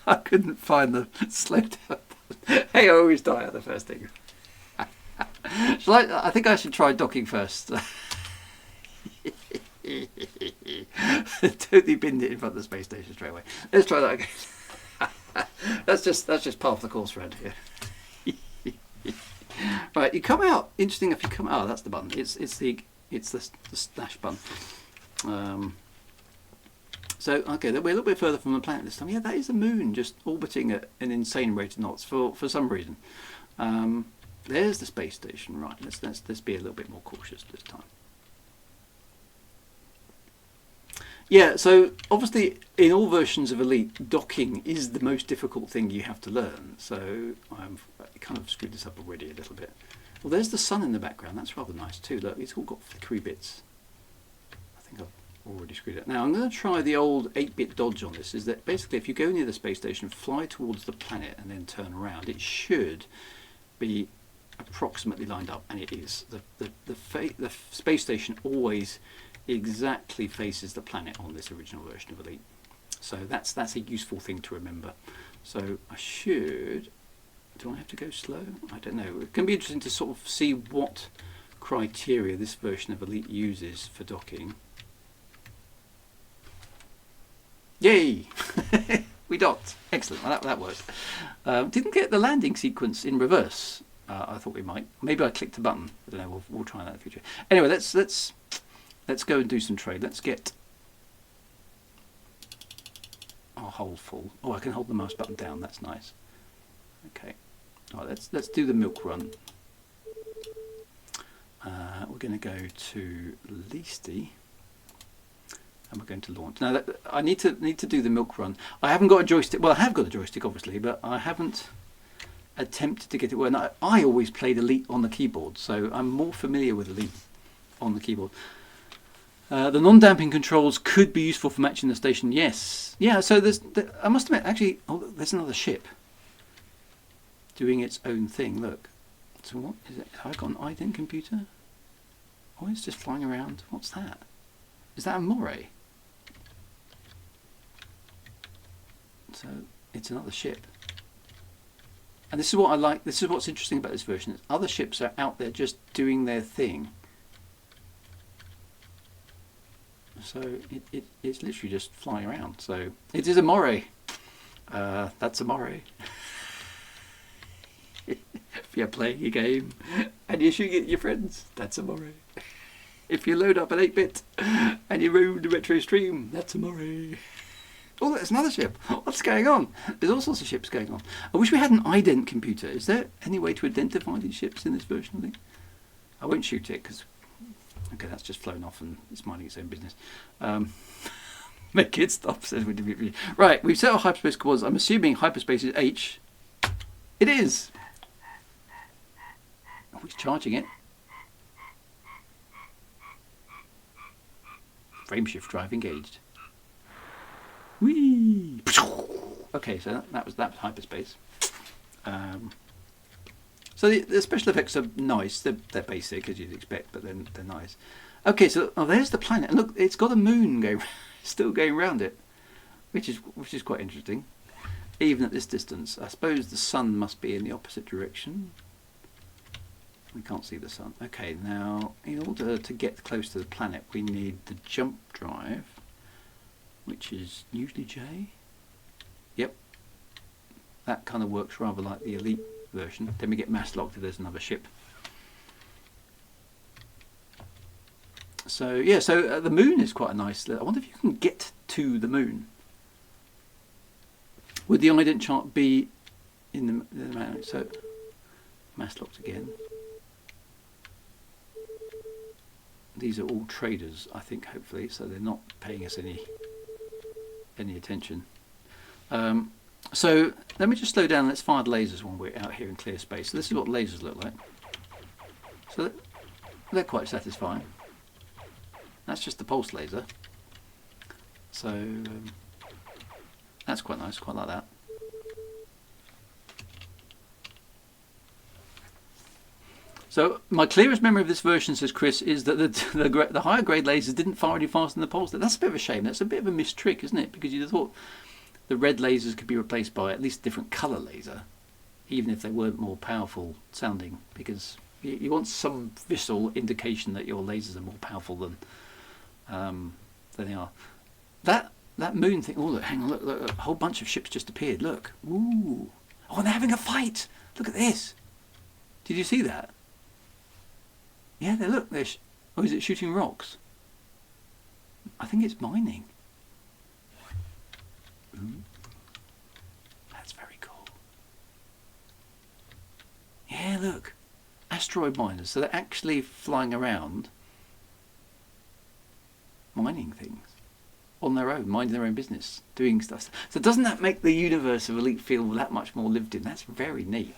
I couldn't find the slow down button. Hey, I always die at the first thing. I think I should try docking first. Totally binned it in front of the space station straight away. Let's try that again. That's just part of the course around here. Right, you come out. Interesting if you come out. Oh, that's the button. It's the slash button. So okay, we're a little bit further from the planet this time. Yeah, that is the moon just orbiting at an insane rate of knots for some reason. There's the space station. Right, let's be a little bit more cautious this time. Yeah, so obviously in all versions of Elite, docking is the most difficult thing you have to learn. So I've kind of screwed this up already a little bit. Well, there's the sun in the background. That's rather nice too. Look, it's all got flickery bits. I think I've already screwed it. Now I'm going to try the old 8-bit dodge on this. Is that basically if you go near the space station, fly towards the planet and then turn around, it should be approximately lined up, and it is. The space station always exactly faces the planet on this original version of Elite. So that's a useful thing to remember. So I should... Do I have to go slow? I don't know. It can be interesting to sort of see what criteria this version of Elite uses for docking. Yay! We docked. Excellent. Well, that worked. Didn't get the landing sequence in reverse. I thought we might. Maybe I clicked a button. I don't know. We'll try that in the future. Anyway, let's go and do some trade. Let's get our hold full. Oh, I can hold the mouse button down. That's nice. Okay. All right, let's do the milk run. We're going to go to Leasty, and we're going to launch. Now I need to do the milk run. I haven't got a joystick. Well, I have got a joystick, obviously, but I haven't attempted to get it working. I always played Elite on the keyboard, so I'm more familiar with Elite on the keyboard. The non-damping controls could be useful for matching the station. Yes, yeah. So I must admit, actually, there's another ship doing its own thing. Look. So what is it? Have I got an ident computer? Oh, it's just flying around. What's that? Is that a moray? So it's another ship. And this is what I like. This is what's interesting about this version. Other ships are out there just doing their thing. So it's literally just flying around. So it is a moray. That's a moray. If you're playing a game and you're shooting at your friends, that's amore. If you load up an 8-bit and you roam the retro stream, that's amore. Oh, there's another ship. What's going on? There's all sorts of ships going on. I wish we had an ident computer. Is there any way to identify these ships in this version of the thing? I won't shoot it because, okay, that's just flown off and it's minding its own business. Make it stop. Right, we've set our hyperspace coordinates. I'm assuming hyperspace is H. It is. Oh, it's charging it. Frameshift drive engaged. Whee! Okay, so that was hyperspace. So the special effects are nice. They're basic as you'd expect, but then they're nice. Okay, so there's the planet. And look, it's got a moon going, still going around it, which is quite interesting, even at this distance. I suppose the sun must be in the opposite direction. We can't see the sun. Okay, now in order to get close to the planet, we need the jump drive, which is usually J. Yep, that kind of works rather like the elite version. Then we get mass locked if there's another ship. So yeah, so the moon is quite a nice. I wonder if you can get to the moon. Would the ident chart be in the mountain? So mass locked again. These are all traders, I think, hopefully, so they're not paying us any attention. So let me just slow down. Let's fire the lasers when we're out here in clear space. So this is what lasers look like. So they're quite satisfying. That's just the pulse laser. So that's quite nice, quite like that. So my clearest memory of this version, says Chris, is that the higher grade lasers didn't fire any faster than the pulse laser. That's a bit of a shame. That's a bit of a missed trick, isn't it? Because you'd have thought the red lasers could be replaced by at least a different colour laser, even if they weren't more powerful sounding, because you want some visual indication that your lasers are more powerful than they are. That moon thing. Oh, look, hang on, look, a whole bunch of ships just appeared. Look, ooh, oh, they're having a fight. Look at this. Did you see that? Yeah, look. Oh, is it shooting rocks? I think it's mining. Ooh. That's very cool. Yeah, look. Asteroid miners. So they're actually flying around mining things on their own, minding their own business, doing stuff. So doesn't that make the universe of Elite feel that much more lived in? That's very neat.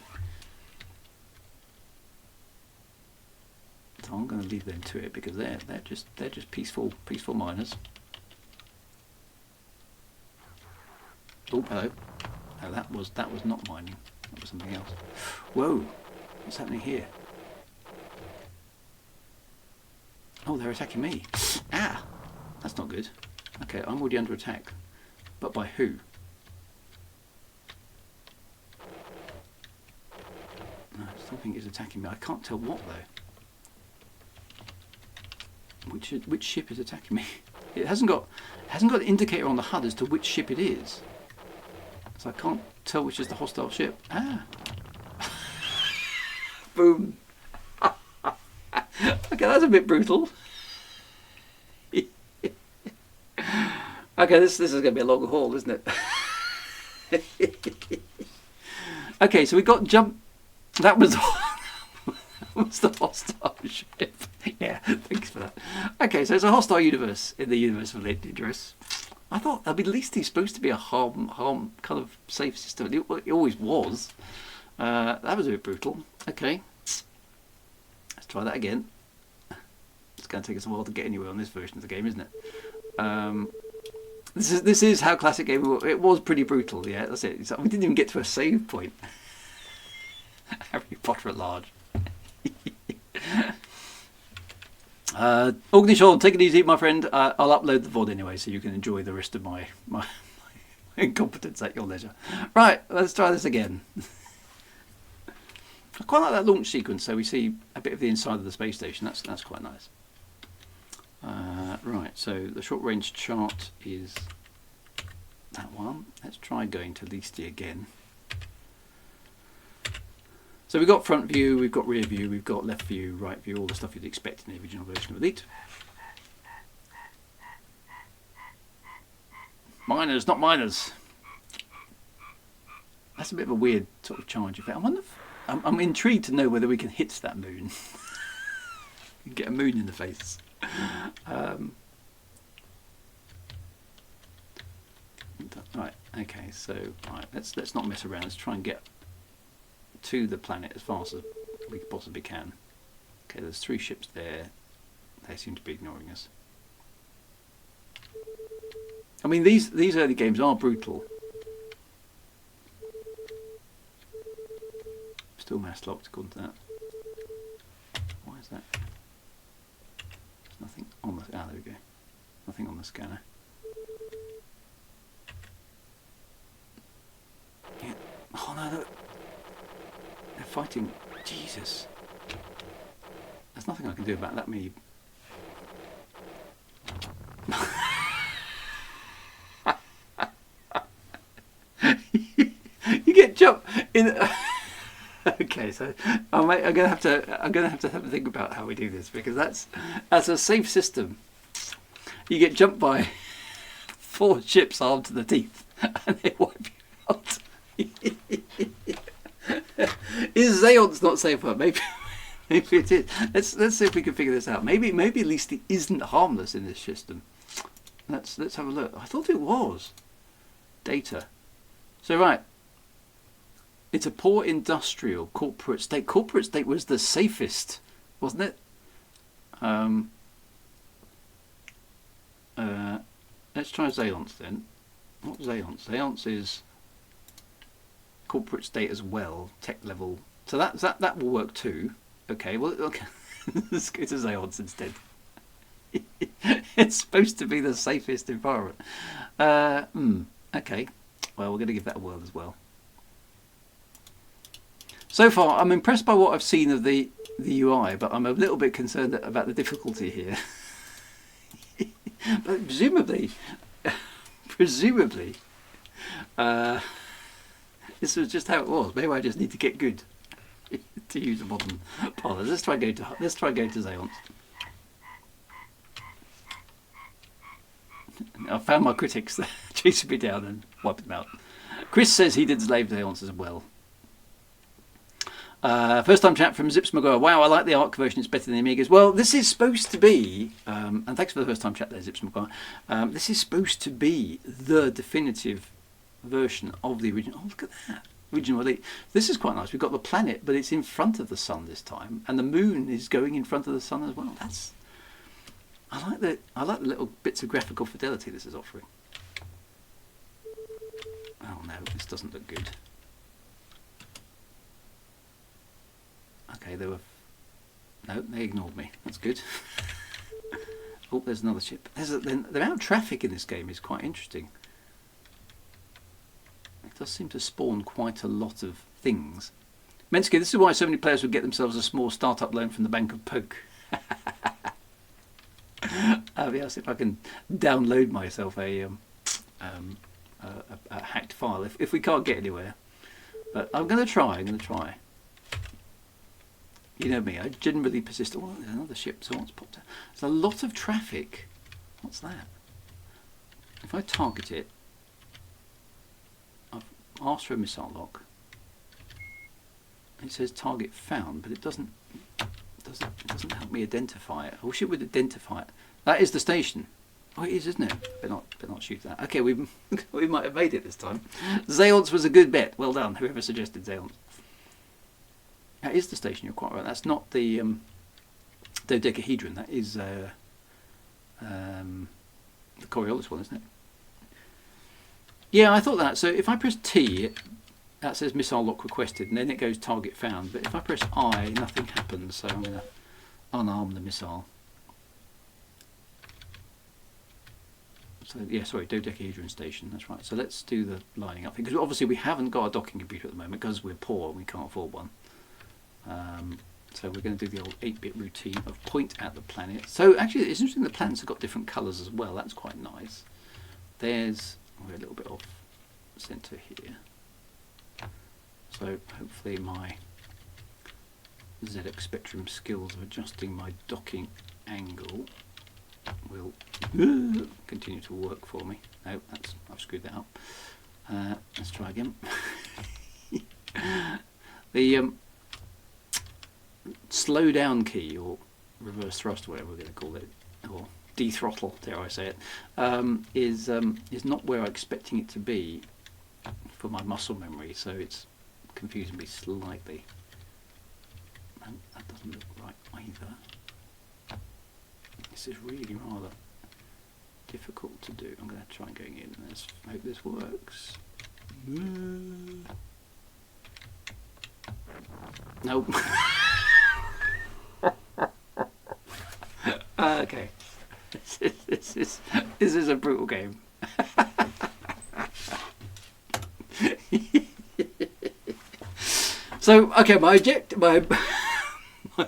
So I'm going to leave them to it because they're just peaceful miners. Oh, hello. No, that was not mining. That was something else. Whoa, what's happening here? Oh, they're attacking me. Ah, that's not good. Okay, I'm already under attack, but by who? No, something is attacking me. I can't tell what though. Which ship is attacking me? It hasn't got an indicator on the HUD as to which ship it is, so I can't tell which is the hostile ship. Ah, boom. Okay, that's a bit brutal. Okay, this is going to be a long haul, isn't it? Okay, so we got jump. That was the hostile ship. Yeah, thanks for that. Okay, so it's a hostile universe in the universe of Elite Dangerous. I thought, at least he's supposed to be a harm kind of safe system. It always was. That was a bit brutal. Okay, let's try that again. It's going to take us a while to get anywhere on this version of the game, isn't it? This is how classic game was. It was pretty brutal. Yeah, that's it. We didn't even get to a save point. Harry Potter at large. Ognishawn, take it easy, my friend. I'll upload the VOD anyway, so you can enjoy the rest of my incompetence at your leisure. Right, let's try this again. I quite like that launch sequence, so we see a bit of the inside of the space station. That's quite nice. Right, so the short range chart is that one. Let's try going to Listi again. So we've got front view, we've got rear view, we've got left view, right view, all the stuff you'd expect in the original version of Elite. Miners, not miners. That's a bit of a weird sort of charge effect. I wonder if, I'm intrigued to know whether we can hit that moon. Get a moon in the face. Right, okay, so right, let's not mess around. Let's try and get to the planet as fast as we possibly can. Okay, there's 3 ships there. They seem to be ignoring us. I mean, these early games are brutal. Still mass locked according to that. Why is that? There's nothing on the... Ah, there we go. Nothing on the scanner. Yeah. Oh no, no. They're fighting. Jesus. There's nothing I can do about that many... You get jumped in... Okay, so I'm gonna have to have a think about how we do this, because that's a safe system. You get jumped by 4 ships armed to the teeth, and they wipe you out. Is Xeon's not safer? Maybe it is. Let's see if we can figure this out. Maybe at least it isn't harmless in this system. Let's have a look. I thought it was data. So right. It's a poor industrial corporate state. Corporate state was the safest, wasn't it? Let's try Xeon's then. Not Xeon's. Xeon's is corporate state as well, tech level. So that will work too. Okay, well, okay. Let's go to Xeon's instead. It's supposed to be the safest environment. Okay, well, we're going to give that a whirl as well. So far, I'm impressed by what I've seen of the UI, but I'm a little bit concerned about the difficulty here. But presumably, this was just how it was. Maybe I just need to get good to use a modern parlor. Let's try going to Xeon's. I found my critics chasing me down and wiping them out. Chris says he did slave Xeon's as well. First time chat from Zips McGuire. Wow, I like the ARC version, it's better than the Amigas. Well, this is supposed to be, and thanks for the first time chat there, Zips McGuire. This is supposed to be the definitive version of the original. Oh, look at that. Original Elite. This is quite nice. We've got the planet, but it's in front of the sun this time, and the moon is going in front of the sun as well. I like the little bits of graphical fidelity this is offering. Oh no, this doesn't look good. Okay, no, they ignored me. That's good. Oh, there's another ship. The amount of traffic in this game is quite interesting. It does seem to spawn quite a lot of things. Mensky, this is why so many players would get themselves a small startup loan from the Bank of Poke. Yes, if I can download myself a hacked file, if we can't get anywhere. But I'm going to try. You know me, I generally persist. Oh, there's another ship, so what's popped out? There's a lot of traffic. What's that? If I target it, I've asked for a missile lock. It says target found, but it doesn't help me identify it. I wish it would identify it. That is the station. Oh, it is, isn't it? Better not shoot that. Okay, we might have made it this time. Xeon's was a good bet. Well done, whoever suggested Xeon's. That is the station, you're quite right. That's not the dodecahedron, that is the Coriolis one, isn't it? Yeah, I thought that. So if I press T, that says missile lock requested, and then it goes target found. But if I press I, nothing happens, so I'm going to unarm the missile. So yeah, sorry, dodecahedron station, that's right. So let's do the lining up thing, because obviously we haven't got a docking computer at the moment, because we're poor and we can't afford one. So we're going to do the old 8-bit routine of point at the planet. So actually it's interesting the planets have got different colours as well. That's quite nice. We're a little bit off centre here. So hopefully my ZX Spectrum skills of adjusting my docking angle will continue to work for me. No, I've screwed that up. Let's try again. The slow down key, or reverse thrust, whatever we're going to call it, or dethrottle, dare I say it, is not where I'm expecting it to be for my muscle memory, so it's confusing me slightly. And that doesn't look right either. This is really rather difficult to do. I'm going to try going in. Let's hope this works. Nope. Okay. This is a brutal game. So, okay, my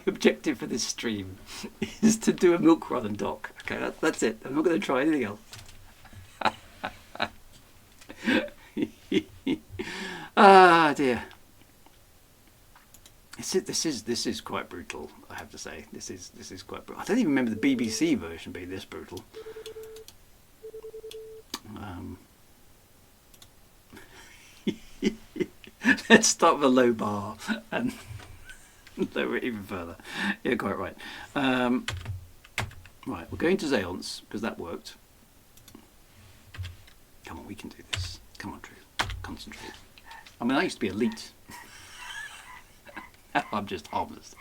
objective for this stream is to do a milk run and dock. Okay, that's it. I'm not going to try anything else. Ah, dear. This is quite brutal, I have to say. This is quite brutal. I don't even remember the BBC version being this brutal. Let's start with a low bar and lower it even further. Yeah, quite right. Right, we're going to Xeons because that worked. Come on, we can do this. Come on, Drew. Concentrate. I mean, I used to be elite. I'm just harmless.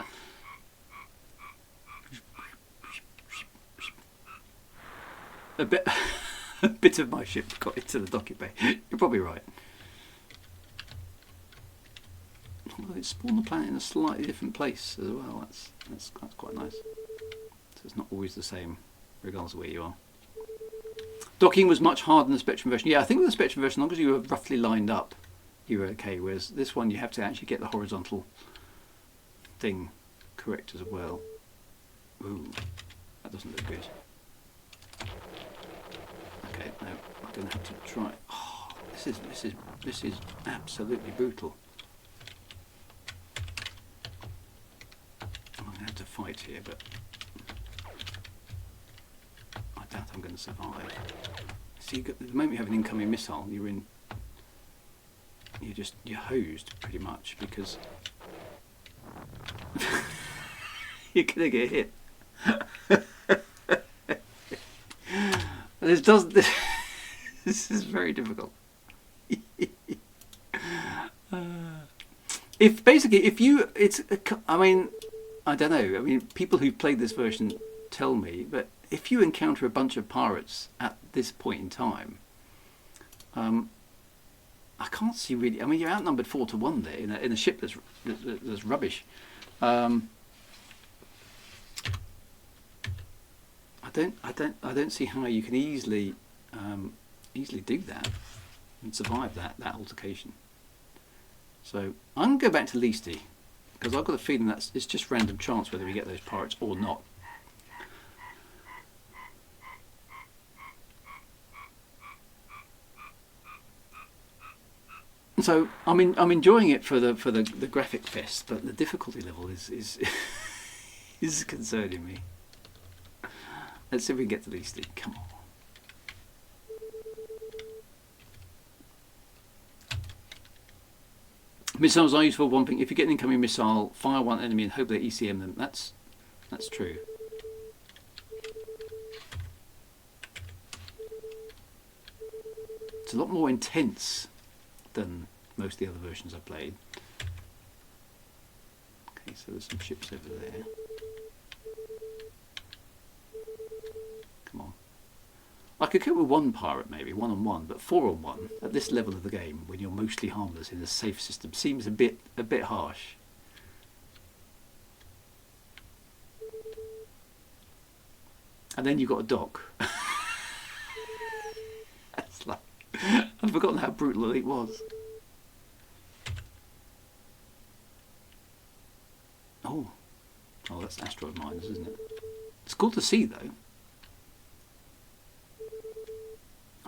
A bit of my ship got into the docking bay. You're probably right. Well, it spawned the planet in a slightly different place as well. That's quite nice. So it's not always the same, regardless of where you are. Docking was much harder than the Spectrum version. Yeah, I think with the Spectrum version, as long as you were roughly lined up, you were okay. Whereas this one, you have to actually get the horizontal thing correct as well. Ooh, that doesn't look good. Okay, no, I'm gonna have to try. Oh, this is absolutely brutal. I'm gonna have to fight here, but I doubt I'm going to survive. See, the moment you have an incoming missile, you're hosed pretty much, because you're gonna get hit. This is very difficult. I mean, I don't know. I mean, people who've played this version tell me, but if you encounter a bunch of pirates at this point in time, I can't see really. I mean, you're outnumbered 4-1 there in a ship that's rubbish. I don't see how you can easily do that and survive that altercation. So I'm going to go back to Leasty, because I've got a feeling that it's just random chance whether we get those pirates or not. So I'm enjoying it for the graphic fest, but the difficulty level is is concerning me. Let's see if we can get to Leasty. Come on. Missiles are useful for one thing. If you get an incoming missile, fire one enemy and hope they ECM them. That's true. It's a lot more intense than most of the other versions I've played. Okay, so there's some ships over there. Come on. I could go with one pirate maybe, 1-on-1, but 4-on-1 at this level of the game, when you're mostly harmless in a safe system, seems a bit harsh. And then you've got a dock. That's like, I've forgotten how brutal it was. Oh, that's asteroid miners, isn't it? It's cool to see though.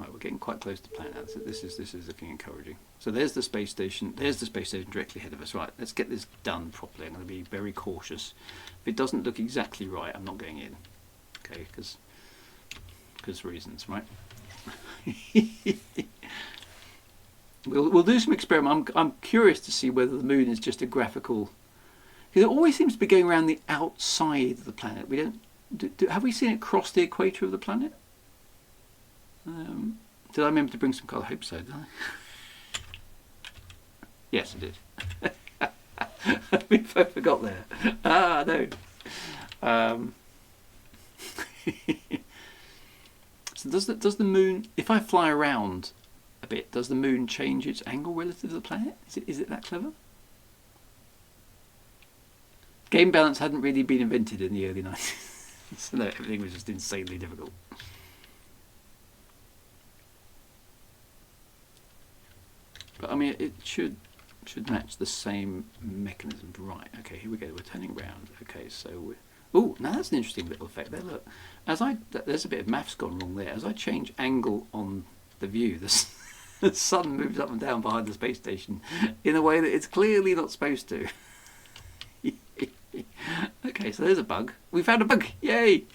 Right, we're getting quite close to planet now. This is looking encouraging. So there's the space station. There's the space station directly ahead of us. Right, let's get this done properly. I'm going to be very cautious. If it doesn't look exactly right, I'm not going in. Okay, because reasons, right? We'll do some experiment. I'm curious to see whether the moon is just a graphical, because it always seems to be going around the outside of the planet. We don't. Have we seen it cross the equator of the planet? Did I remember to bring some colour? I hope so, did I? Yes, I did. I forgot there. Ah, no. So does the moon, if I fly around a bit, does the moon change its angle relative to the planet? Is it that clever? Game balance hadn't really been invented in the early 90s. So no, everything was just insanely difficult. But I mean, it should match the same mechanism. Right, okay, here we go, we're turning around. Okay, so oh, now that's an interesting little effect there. Look, there's a bit of maths gone wrong there. As I change angle on the view, the sun moves up and down behind the space station in a way that it's clearly not supposed to. Okay, so there's a bug. We found a bug! Yay!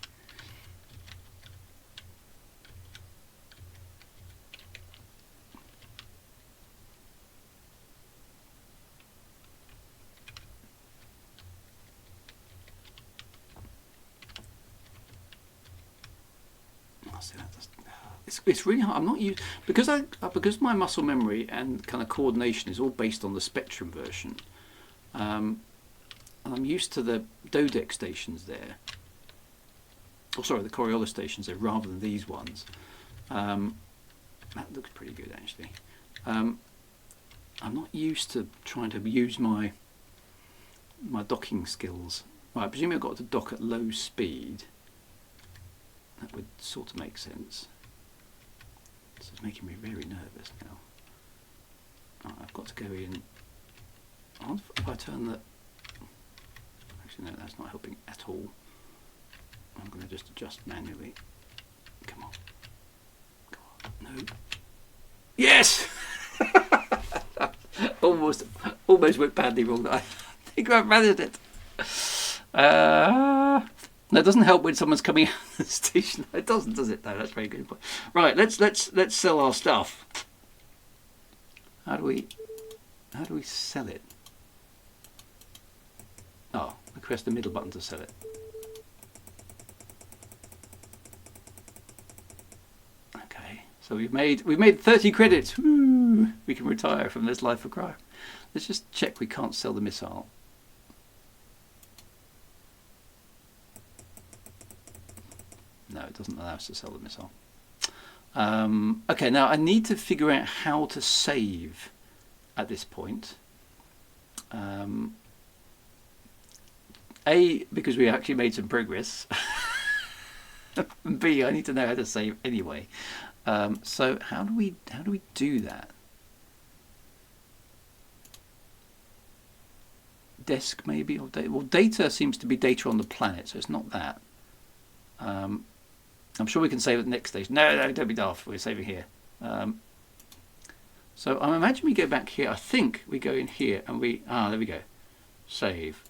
It's really hard. I'm not used because my muscle memory and kind of coordination is all based on the Spectrum version. And I'm used to the Dodec stations there. Oh, sorry, the Coriolis stations there rather than these ones. That looks pretty good actually. I'm not used to trying to use my docking skills. Right, presumably I've got to dock at low speed. That would sort of make sense. This is making me very nervous now. Right, I've got to go in. If I turn the... Actually, no, that's not helping at all. I'm going to just adjust manually. Come on. Come on. No. Yes! almost went badly wrong. I think I've managed it. That doesn't help when someone's coming out of the station. It doesn't, does it? No, that's very good. Right, let's sell our stuff. How do we sell it? Oh, I press the middle button to sell it. Okay, so we've made 30 credits. Woo! We can retire from this life of crime. Let's just check we can't sell the missile. No, it doesn't allow us to sell the missile. Okay, now I need to figure out how to save at this point. A, because we actually made some progress. B, I need to know how to save anyway. So how do we do that? Desk maybe, or data? Well, data seems to be data on the planet, so it's not that. I'm sure we can save at the next station. No, don't be daft. We're saving here. So I imagine we go back here. I think we go in here and there we go. Save.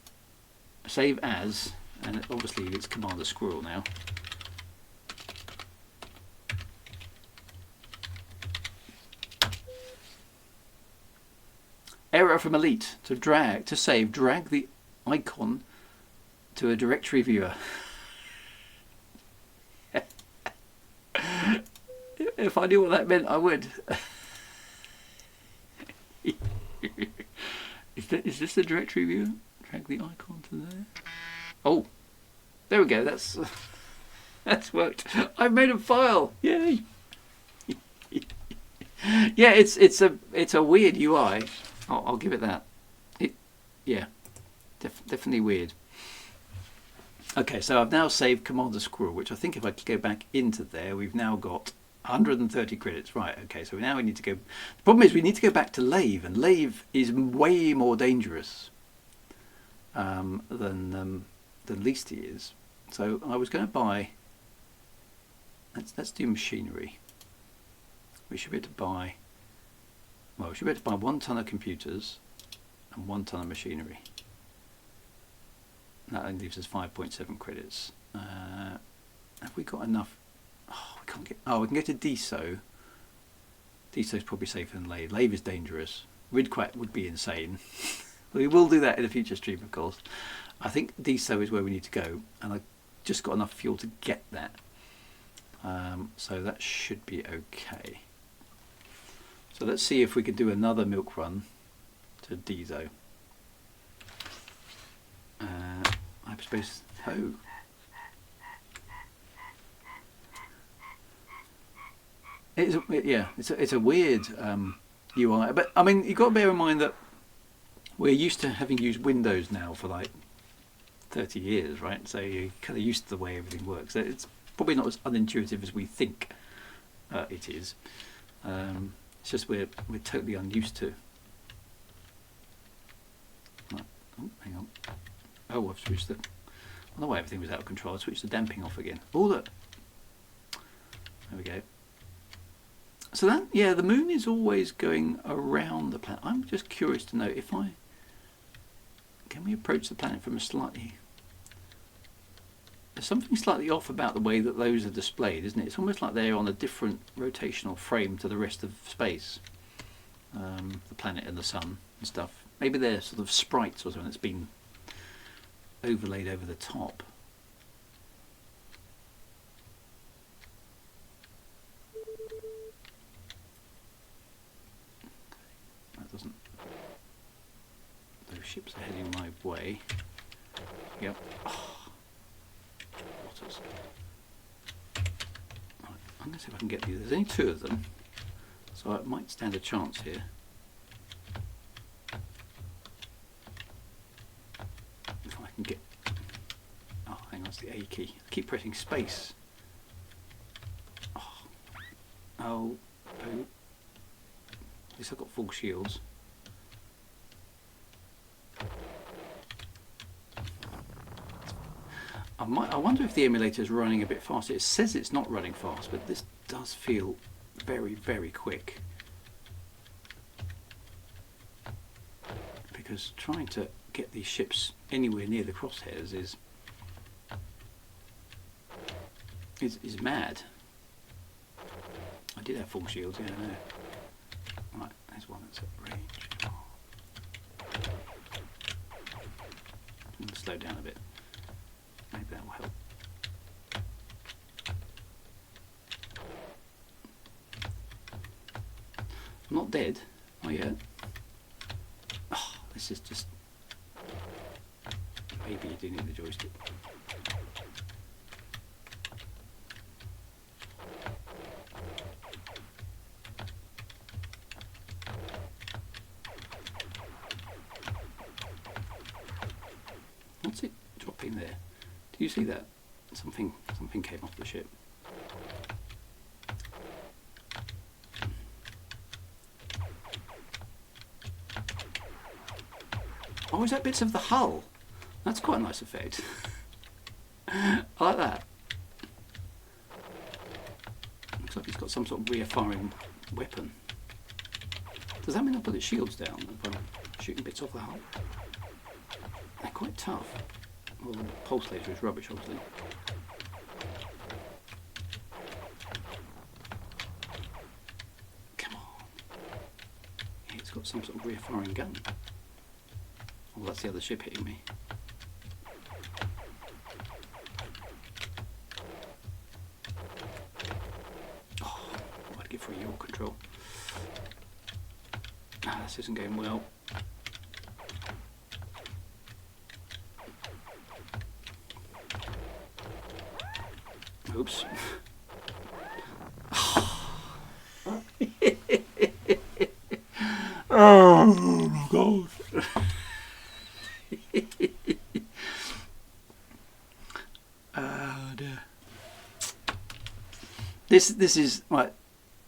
Save as, and obviously it's Commander Squirrel now. Error from Elite. To save, drag the icon to a directory viewer. If I knew what that meant, I would. Is this the directory viewer? Drag the icon to there. Oh, there we go. That's worked. I've made a file. Yay! Yeah, it's a weird UI. I'll give it that. Definitely weird. Okay, so I've now saved Commander Squirrel, which I think if I go back into there, we've now got 130 credits. Right, okay, so now we need to go... The problem is we need to go back to Lave, and Lave is way more dangerous than Leasty is. So I was going to buy... Let's do machinery. we should be able to buy, well, we should be able to buy 1 ton of computers and 1 ton of machinery. That only leaves us 5.7 credits. Have we got enough? Oh, we can't get. Oh, we can get to DSO. DSO is probably safer than Lave. Lave is dangerous. Ridquat would be insane. We will do that in a future stream, of course. I think DSO is where we need to go, and I've just got enough fuel to get that. So that should be okay. So let's see if we can do another milk run to DSO. Hyperspace. Oh. It's a weird UI, but I mean, you've got to bear in mind that we're used to having used Windows now for like 30 years, right? So you're kind of used to the way everything works. So it's probably not as unintuitive as we think it is. It's just we're totally unused to. Right. Oh, hang on. Oh, I've switched the. I know why everything was out of control. I switched the damping off again. Oh, look. There we go. So that, yeah, the moon is always going around the planet. I'm just curious to know if can we approach the planet from a slightly. There's something slightly off about the way that those are displayed, isn't it? It's almost like they're on a different rotational frame to the rest of space. The planet and the sun and stuff. Maybe they're sort of sprites or something that's been overlaid over the top. That doesn't. Those ships are heading my way. Yep. Oh. Waters. Right, I'm going to see if I can get these. There's only 2 of them, so I might stand a chance here. If I can get. Oh, hang on, it's the A key. I keep pressing space. Oh. At least I've got full shields. I wonder if the emulator is running a bit faster. It says it's not running fast, but this does feel very, very quick. Because trying to get these ships anywhere near the crosshairs is mad. I did have full shields, yeah, I know. Right, there's one that's at range. I'm going to slow down a bit. Maybe that will help. I'm not dead. Not yet. Oh, this is just. Maybe you do need the joystick. What's it dropping there? Do you see that? Something came off the ship. Oh, is that bits of the hull? That's quite a nice effect. I like that. Looks like it's got some sort of rear-firing weapon. Does that mean I put its shields down if I'm shooting bits off the hull? They're quite tough. Well, the pulse laser is rubbish, obviously. Come on. Yeah, it's got some sort of rear-firing gun. Oh, that's the other ship hitting me. Oh, I'd get for a yaw control. Ah, this isn't going well. Oops. Oh my God. Dear. This is right.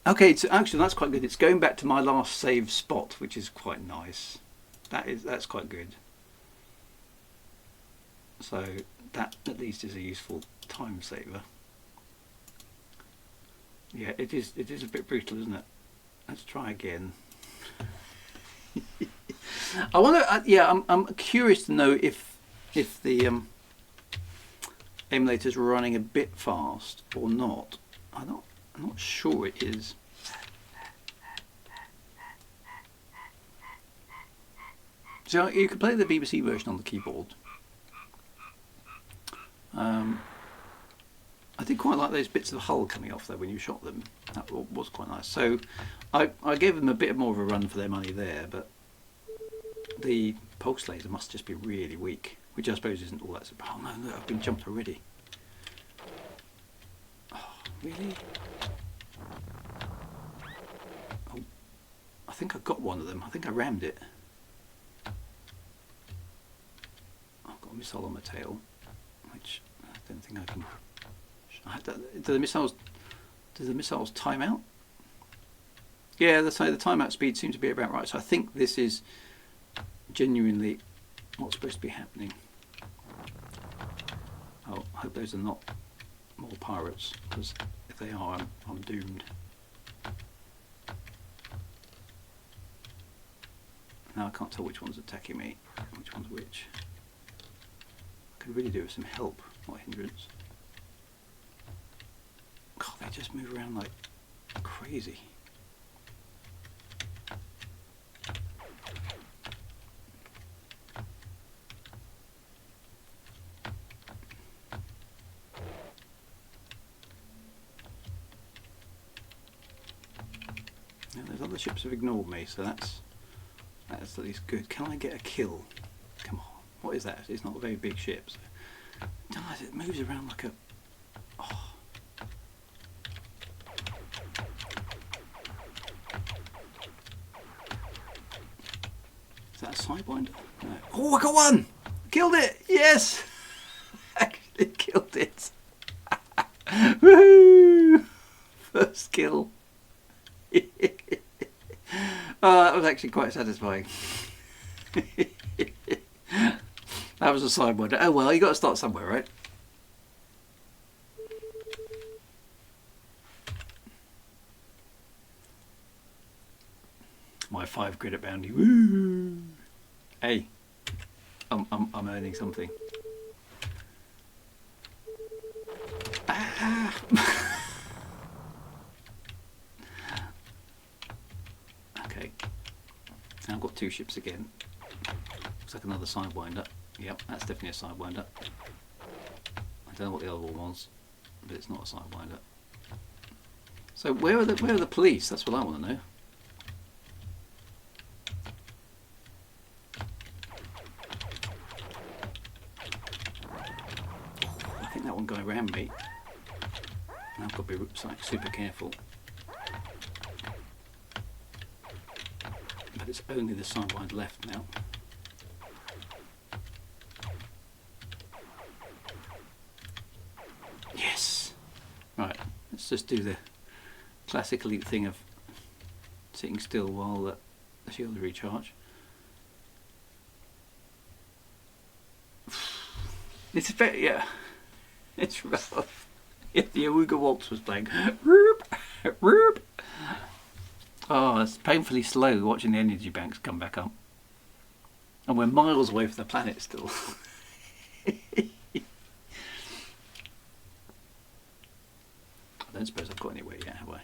Okay, so actually that's quite good. It's going back to my last save spot, which is quite nice. That's quite good. So that at least is a useful time saver. Yeah, it is a bit brutal, isn't it? Let's try again. I wonder. I'm curious to know if the emulator's running a bit fast or not. I'm not sure it is. So you can play the BBC version on the keyboard. I did quite like those bits of the hull coming off there when you shot them. That was quite nice. So I gave them a bit more of a run for their money there, but the pulse laser must just be really weak, which I suppose isn't all that. Oh no, look, I've been jumped already. Oh, really? Oh, I think I got one of them. I think I rammed it. I've got a missile on my tail, which I don't think I can. Do the missiles time out? Yeah, the timeout speed seems to be about right. So I think this is genuinely what's supposed to be happening. Oh, I hope those are not more pirates, because if they are, I'm doomed. Now I can't tell which one's attacking me, which one's which. I could really do with some help, not hindrance. God, they just move around like crazy. Now, those other ships have ignored me, so that's at least good. Can I get a kill? Come on, what is that? It's not a very big ship. So. It moves around like a. Oh. Is that a sidewinder? No. Oh, I got one! Killed it! Yes! Actually killed it. Woohoo! First kill. Oh, that was actually quite satisfying. That was a sidewinder. Oh well, you got to start somewhere, right? My 5 credit bounty. Woo! Hey, I'm earning something. Ah! Okay. Now I've got 2 ships again. Looks like another sidewinder. Yep, that's definitely a sidewinder. I don't know what the other one was, but it's not a sidewinder. So where are the police? That's what I want to know. I think that one going around me. Now I've got to be super careful. But it's only the sidewinder left now. Yes! Right, let's just do the classic elite thing of sitting still while the shields recharge. It's very, yeah, it's rough. If the Awooga Waltz was playing, roop, roop. Oh, it's painfully slow watching the energy banks come back up. And we're miles away from the planet still. I don't suppose I've got anywhere yet, have I?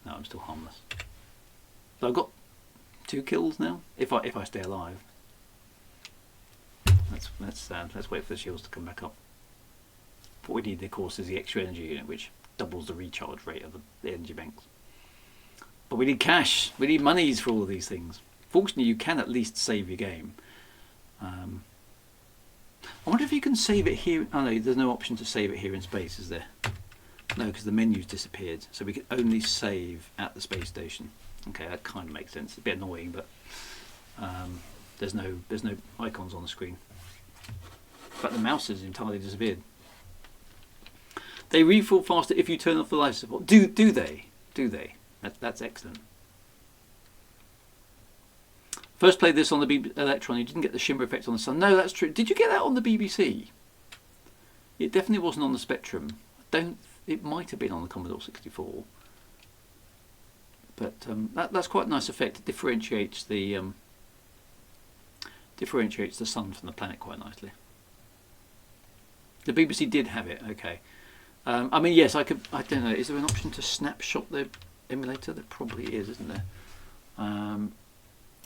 No, I'm still harmless. So I've got 2 kills now, if I stay alive. Let's wait for the shields to come back up. What we need, of course, is the extra energy unit, which doubles the recharge rate of the energy banks. But we need cash. We need monies for all of these things. Fortunately, you can at least save your game. I wonder if you can save it here. Oh no, there's no option to save it here in space, is there? No, because the menu's disappeared. So we can only save at the space station. Okay, that kind of makes sense. It's a bit annoying, but there's no icons on the screen. But the mouse has entirely disappeared. They refill faster if you turn off the life support. Do they? Do they? That's excellent. First played this on the Electron. You didn't get the shimmer effect on the sun. No, that's true. Did you get that on the BBC? It definitely wasn't on the Spectrum. it might have been on the Commodore 64, but that's quite a nice effect. It differentiates the sun from the planet quite nicely. The BBC did have it. Okay. I mean, yes, I could. I don't know. Is there an option to snapshot the emulator? There probably is, isn't there?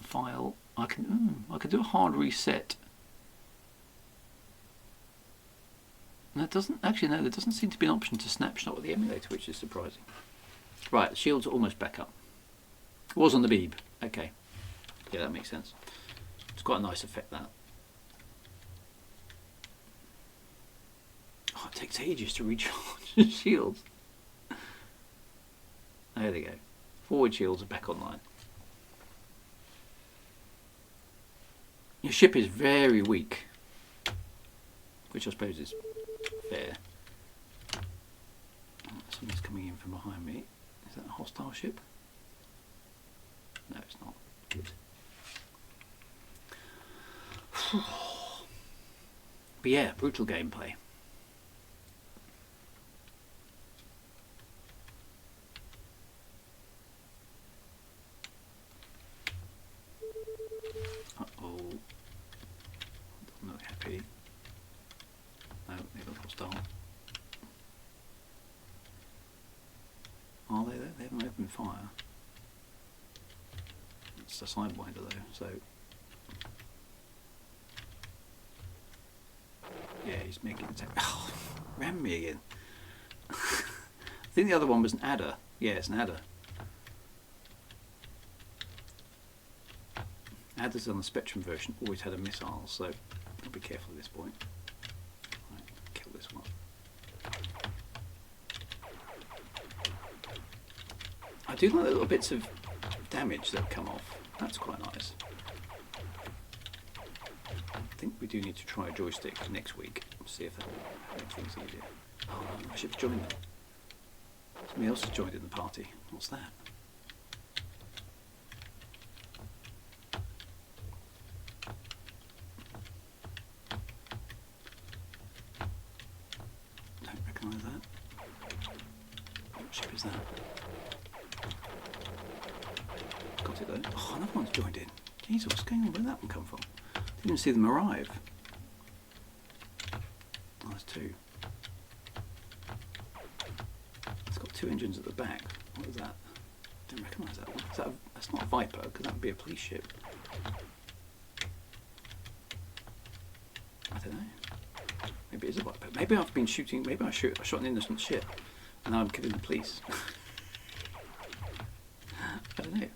File. I could do a hard reset. That doesn't actually. No, there doesn't seem to be an option to snapshot with the emulator, which is surprising. Right, the shields are almost back up. It was on the Beeb. Okay. Yeah, that makes sense. It's quite a nice effect, that. Oh, it takes ages to recharge the shields. There they go. Forward shields are back online. Your ship is very weak, which I suppose is fair. Oh, something's coming in from behind me. Is that a hostile ship? No, it's not. Good. But yeah, brutal gameplay. Uh-oh. I'm not happy. No, they look hostile. Are they though? They haven't opened fire. It's a sidewinder though, so... Yeah, he's making attack. Oh, ran me again. I think the other one was an adder. Yeah, it's an adder. Adders on the Spectrum version always had a missile, so I'll be careful at this point. Right, kill this one. I do like the little bits of damage that come off. That's quite nice. I think we do need to try a joystick next week. See if that will make things easier. Oh, I should have joined them. Somebody else has joined in the party. What's that? Don't recognise that. What ship is that? Got it though. Oh, another one's joined in. Jesus, what's going on? Where did that one come from? Didn't even see them arrive. Oh, there's two. It's got two engines at the back. What is that? Didn't recognise that one. Is that that's not a Viper, because that would be a police ship. I don't know. Maybe it is a Viper. Maybe I've been shooting. Maybe I shot an innocent ship, and now I'm killing the police. I don't know.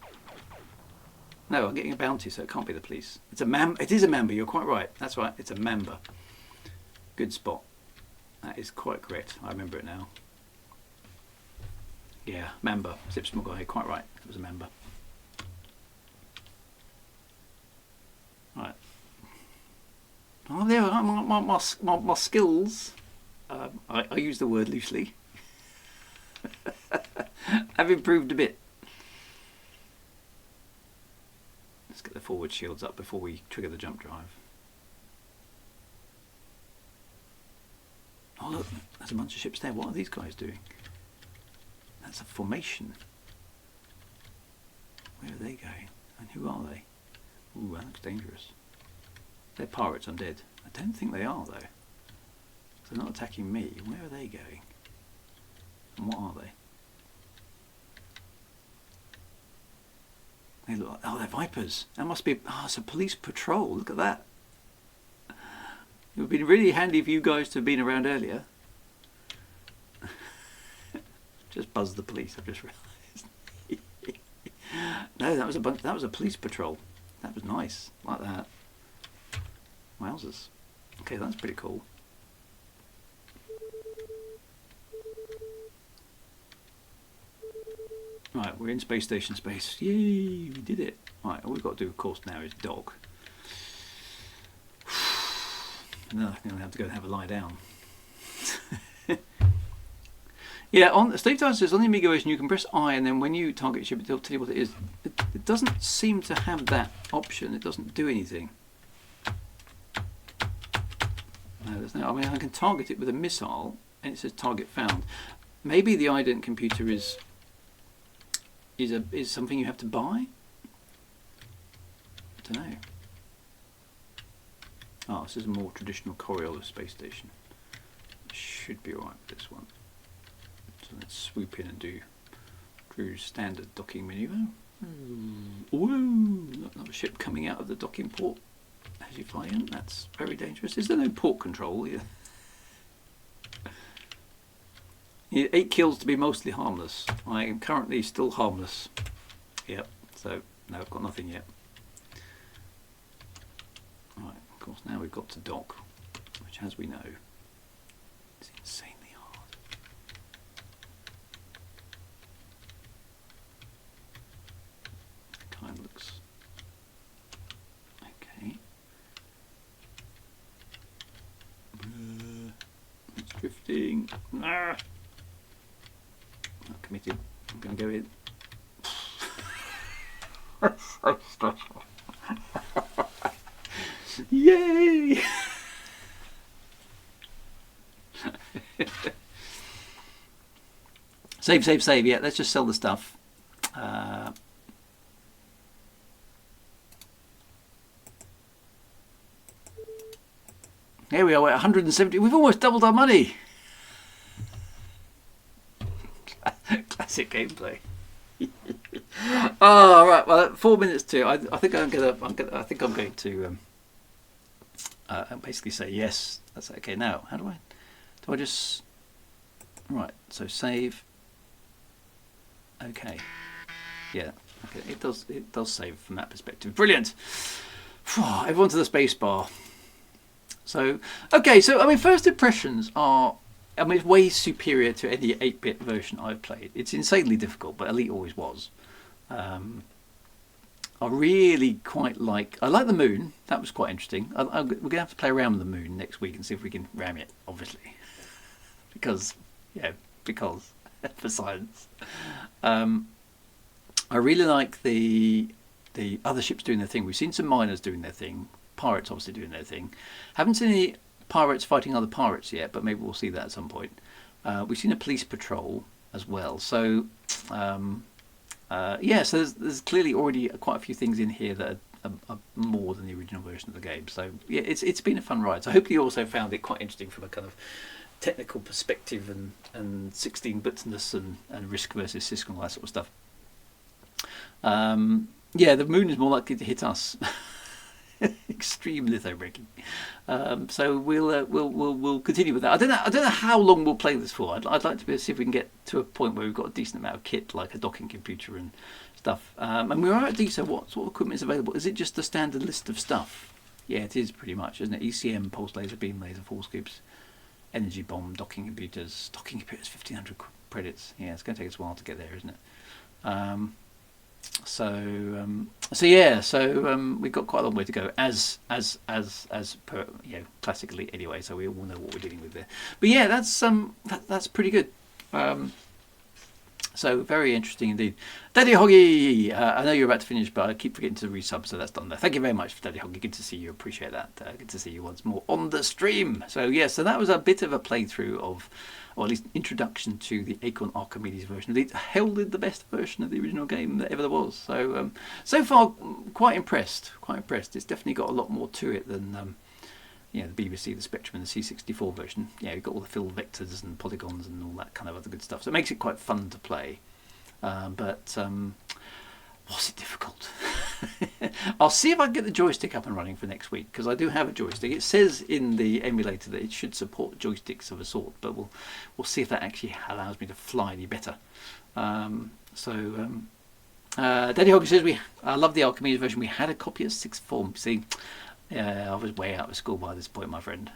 No, I'm getting a bounty, so it can't be the police. It's a It is a Mamba. You're quite right. That's right. It's a Mamba. Good spot. That is quite correct. I remember it now. Yeah, Mamba. Zip Small Guy. Quite right. It was a Mamba. Right. Oh, there are my skills. I use the word loosely. Have improved a bit. Let's get the forward shields up before we trigger the jump drive. Oh look, there's a bunch of ships there. What are these guys doing? That's a formation. Where are they going? And who are they? Ooh, that looks dangerous. They're pirates, I'm dead. I don't think they are though. They're not attacking me. Where are they going? And what are they? They look like, oh, they're Vipers. That must be, oh, it's a police patrol. Look at that. It would have been really handy for you guys to have been around earlier. Just buzz the police, I've just realised. No, that was a police patrol. That was nice, like that. Wowzers. Okay, that's pretty cool. Right, we're in space station space. Yay, we did it. Right, all we've got to do, of course, now is dock. And then I'm going to have to go and have a lie down. Yeah, on Steve Tyler says on the Amiga version you can press I and then when you target your ship it'll tell you what it is. It doesn't seem to have that option. It doesn't do anything. No, there's no. I mean, I can target it with a missile and it says target found. maybe the ident computer is something you have to buy. I don't know. Oh, this is a more traditional Coriolis space station. Should be alright with this one. So let's swoop in and do standard docking maneuver. Woo! Not a ship coming out of the docking port as you fly in. That's very dangerous. Is there no port control? Yeah. 8 kills to be mostly harmless. I am currently still harmless. Yep. So no, I've got nothing yet. Right. Of course, now we've got to dock, which, as we know, is insanely hard. Kind of looks okay. It's drifting. Not committed. I'm going to go in. That's so stressful. Yay! Save. Yeah, let's just sell the stuff. Here we are at 170. We've almost doubled our money. Classic gameplay. Oh, right. Well, 4 minutes to. I think I'm going to basically say yes. That's okay. Now, how do I just? Right. So save. Okay. Yeah. Okay. It does save from that perspective. Brilliant. Everyone to the space bar. So okay. So I mean, first impressions are. I mean, it's way superior to any 8-bit version I've played. It's insanely difficult, but Elite always was. I really quite like. I like the moon. That was quite interesting. We're going to have to play around with the moon next week and see if we can ram it. Obviously, because for science. I really like the other ships doing their thing. We've seen some miners doing their thing. Pirates obviously doing their thing. Haven't seen any pirates fighting other pirates yet, but maybe we'll see that at some point. We've seen a police patrol as well. So yeah, so there's clearly already quite a few things in here that are more than the original version of the game. So yeah, it's been a fun ride. So I hope you also found it quite interesting from a kind of technical perspective and 16-bitness and RISC versus CISC and all that sort of stuff. Yeah, the moon is more likely to hit us. Extreme litho breaking. So we'll continue with that. I don't know how long we'll play this for. I'd like to see if we can get to a point where we've got a decent amount of kit, like a docking computer and stuff. And we are at D, so what sort of equipment is available? Is it just the standard list of stuff? Yeah, it is pretty much, isn't it? ECM, pulse laser, beam laser, force scoops, energy bomb, docking computers. Docking computers, 1,500 credits. Yeah, it's going to take us a while to get there, isn't it? So yeah, we've got quite a long way to go, as per classically anyway. So we all know what we're dealing with there. But yeah, that's pretty good. So very interesting indeed. Daddy Hoggy, I know you're about to finish, but I keep forgetting to resub, so that's done there. Thank you very much, Daddy Hoggy. Good to see you. Appreciate that. Good to see you once more on the stream. So yeah, so that was a bit of a playthrough of, or at least introduction to the Acorn Archimedes version. It heralded the best version of the original game that ever there was. So so far, quite impressed. Quite impressed. It's definitely got a lot more to it than the BBC, the Spectrum, and the C64 version. Yeah, you've got all the fill vectors and polygons and all that kind of other good stuff. So it makes it quite fun to play. But was it difficult? I'll see if I can get the joystick up and running for next week, because I do have a joystick. It says in the emulator that it should support joysticks of a sort, but we'll see if that actually allows me to fly any better. Daddy Hoggy says I love the Archimedes version. We had a copy at sixth form. See, I was way out of school by this point, my friend.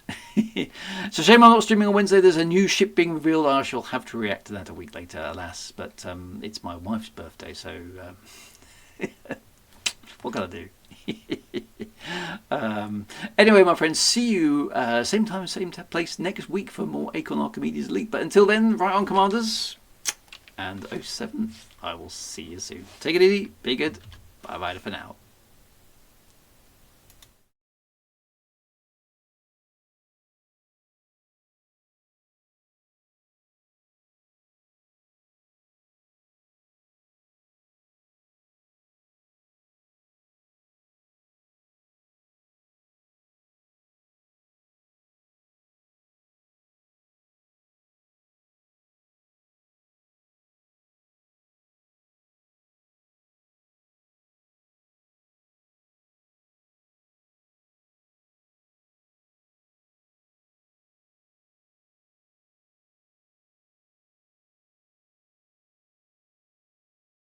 So shame I'm not streaming on Wednesday. There's a new ship being revealed. I shall have to react to that a week later, alas. But it's my wife's birthday, so what can I do? Anyway, my friends, see you same time, same place next week for more Acorn Archimedes Elite. But until then, right on, Commanders, and 07. I will see you soon. Take it easy. Be good. Bye-bye for now.